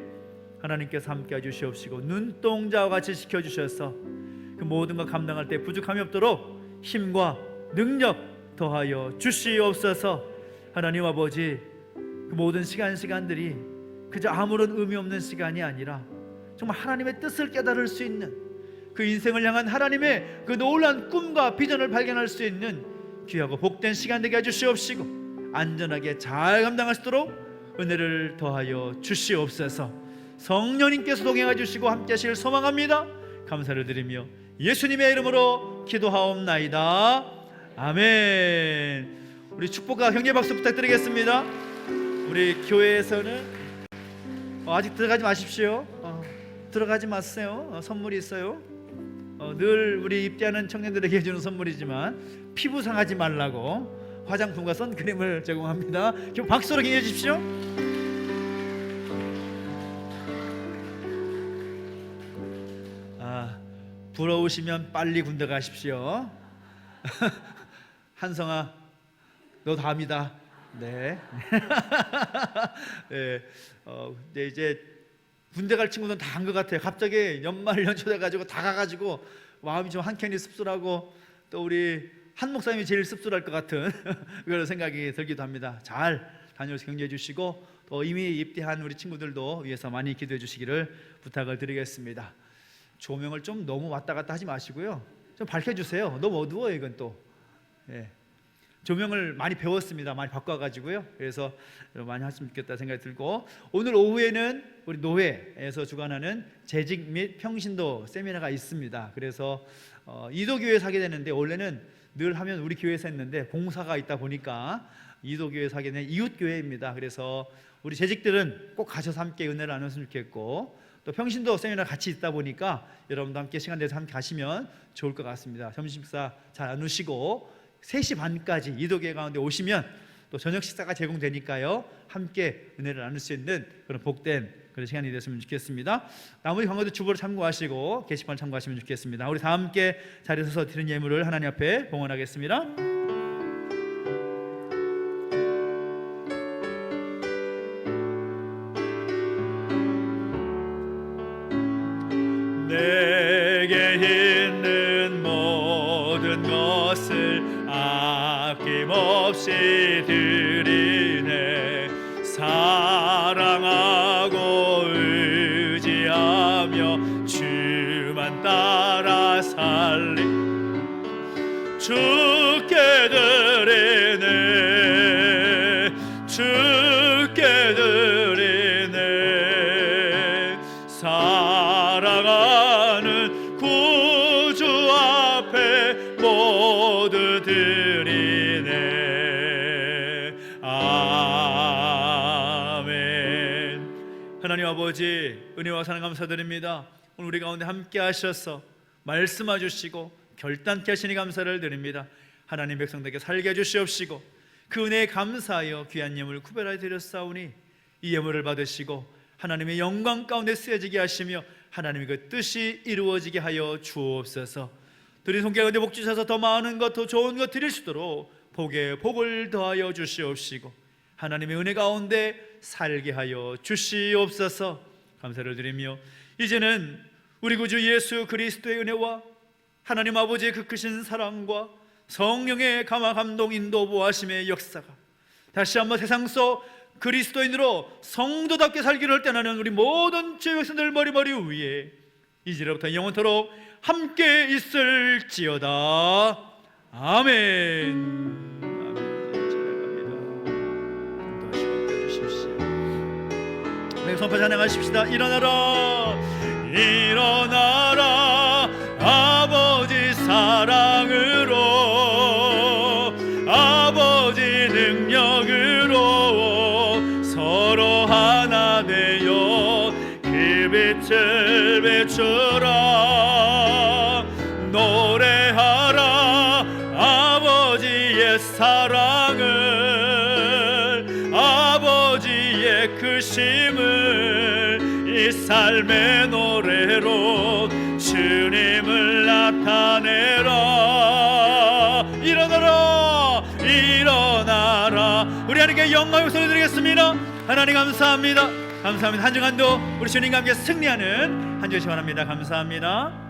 하나님께서 함께해 주시옵시고, 눈동자와 같이 지켜주셔서 그 모든 것 감당할 때 부족함이 없도록 힘과 능력 더하여 주시옵소서. 하나님 아버지, 그 모든 시간들이 그저 아무런 의미 없는 시간이 아니라 정말 하나님의 뜻을 깨달을 수 있는, 그 인생을 향한 하나님의 그 놀라운 꿈과 비전을 발견할 수 있는 귀하고 복된 시간 되게 해주시옵시고, 안전하게 잘 감당할 수 있도록 은혜를 더하여 주시옵소서. 성령님께서 동행해 주시고 함께 하시길 소망합니다. 감사를 드리며 예수님의 이름으로 기도하옵나이다. 아멘. 우리 축복과 격려 박수 부탁드리겠습니다. 우리 교회에서는 아직 들어가지 마십시오. 들어가지 마세요. 선물이 있어요. 늘 우리 입대하는 청년들에게 해주는 선물이지만 피부 상하지 말라고 화장품과 선크림을 제공합니다. 박수로 기회해 주십시오. 부러우시면 빨리 군대 가십시오. 한성아, 너 다음이다. 네. 네, 이제 군대 갈 친구들은 다 한 것 같아요. 갑자기 연말 연초 돼가지고 다 가가지고 마음이 좀 한켠이 씁쓸하고, 또 우리 한 목사님이 제일 씁쓸할 것 같은 그런 생각이 들기도 합니다. 잘 다녀오셔서 격려해 주시고, 또 이미 입대한 우리 친구들도 위해서 많이 기도해 주시기를 부탁을 드리겠습니다. 조명을 좀 너무 왔다 갔다 하지 마시고요, 좀 밝혀주세요. 너무 어두워요 이건 또. 조명을 많이 배웠습니다. 많이 바꿔가지고요. 그래서 많이 하시면 좋겠다 생각이 들고, 오늘 오후에는 우리 노회에서 주관하는 재직 및 평신도 세미나가 있습니다. 그래서 이도교회에서 하게 되는데, 원래는 늘 하면 우리 교회에서 했는데 봉사가 있다 보니까 이도교회에서 하게 된 이웃교회입니다. 그래서 우리 재직들은 꼭 가셔서 함께 은혜를 나눴으면 좋겠고, 또 평신도 세미나 같이 있다 보니까 여러분도 함께 시간 내서 함께 가시면 좋을 것 같습니다. 점심 식사 잘 나누시고 3시 반까지 이도교회 가운데 오시면 또 저녁 식사가 제공되니까요, 함께 은혜를 나눌 수 있는 그런 복된 그런 시간이 됐으면 좋겠습니다. 나머지 강화도 주보를 참고하시고 게시판 참고하시면 좋겠습니다. 우리 다 함께 자리에 서서 드린 예물을 하나님 앞에 봉헌하겠습니다. 내게 있는 모든 것을 아낌없이 드리네. 사랑하고 의지하며 주만 따라 살리 주께 드리네. 주께 드리네. 사랑하는 구주 앞에 모두 드리네. 아멘. 하나님 아버지, 은혜와 사랑 감사드립니다. 오늘 우리 가운데 함께 하셔서 말씀해 주시고 결단케 하시니 감사를 드립니다. 하나님 백성들에게 살게 해주시옵시고 그 은혜에 감사하여 귀한 예물을 구별하여 드렸사오니 이 예물을 받으시고 하나님의 영광 가운데 쓰여지게 하시며 하나님의 그 뜻이 이루어지게 하여 주옵소서. 드린 손길 가운데 복 주셔서 더 많은 것, 더 좋은 것 드릴 수 있도록 복에 복을 더하여 주시옵시고 하나님의 은혜 가운데 살게 하여 주시옵소서. 감사를 드리며 이제는 우리 구주 예수 그리스도의 은혜와 하나님 아버지의 그 크신 사랑과 성령의 감화 감동 인도 보하심의 역사가 다시 한번 세상 속 그리스도인으로 성도답게 살기를 할 우리 모든 죄 백성들 머리 위에 이제로부터 영원토록 함께 있을지어다. 아멘. 선포 찬양하십시다. 일어나라 일어나라 아버지 사랑으로 아버지 능력으로 서로 하나 되어 그 빛을 비추라. 노래하라 아버지의 사랑을 아버지의 크심을 이 삶의 노래로 주님을 나타내라. 일어나라 일어나라. 우리 하나님께 영광의 소리 드리겠습니다. 하나님 감사합니다. 감사합니다. 한 주간도 우리 주님과 함께 승리하는 한 주시 바랍니다. 감사합니다.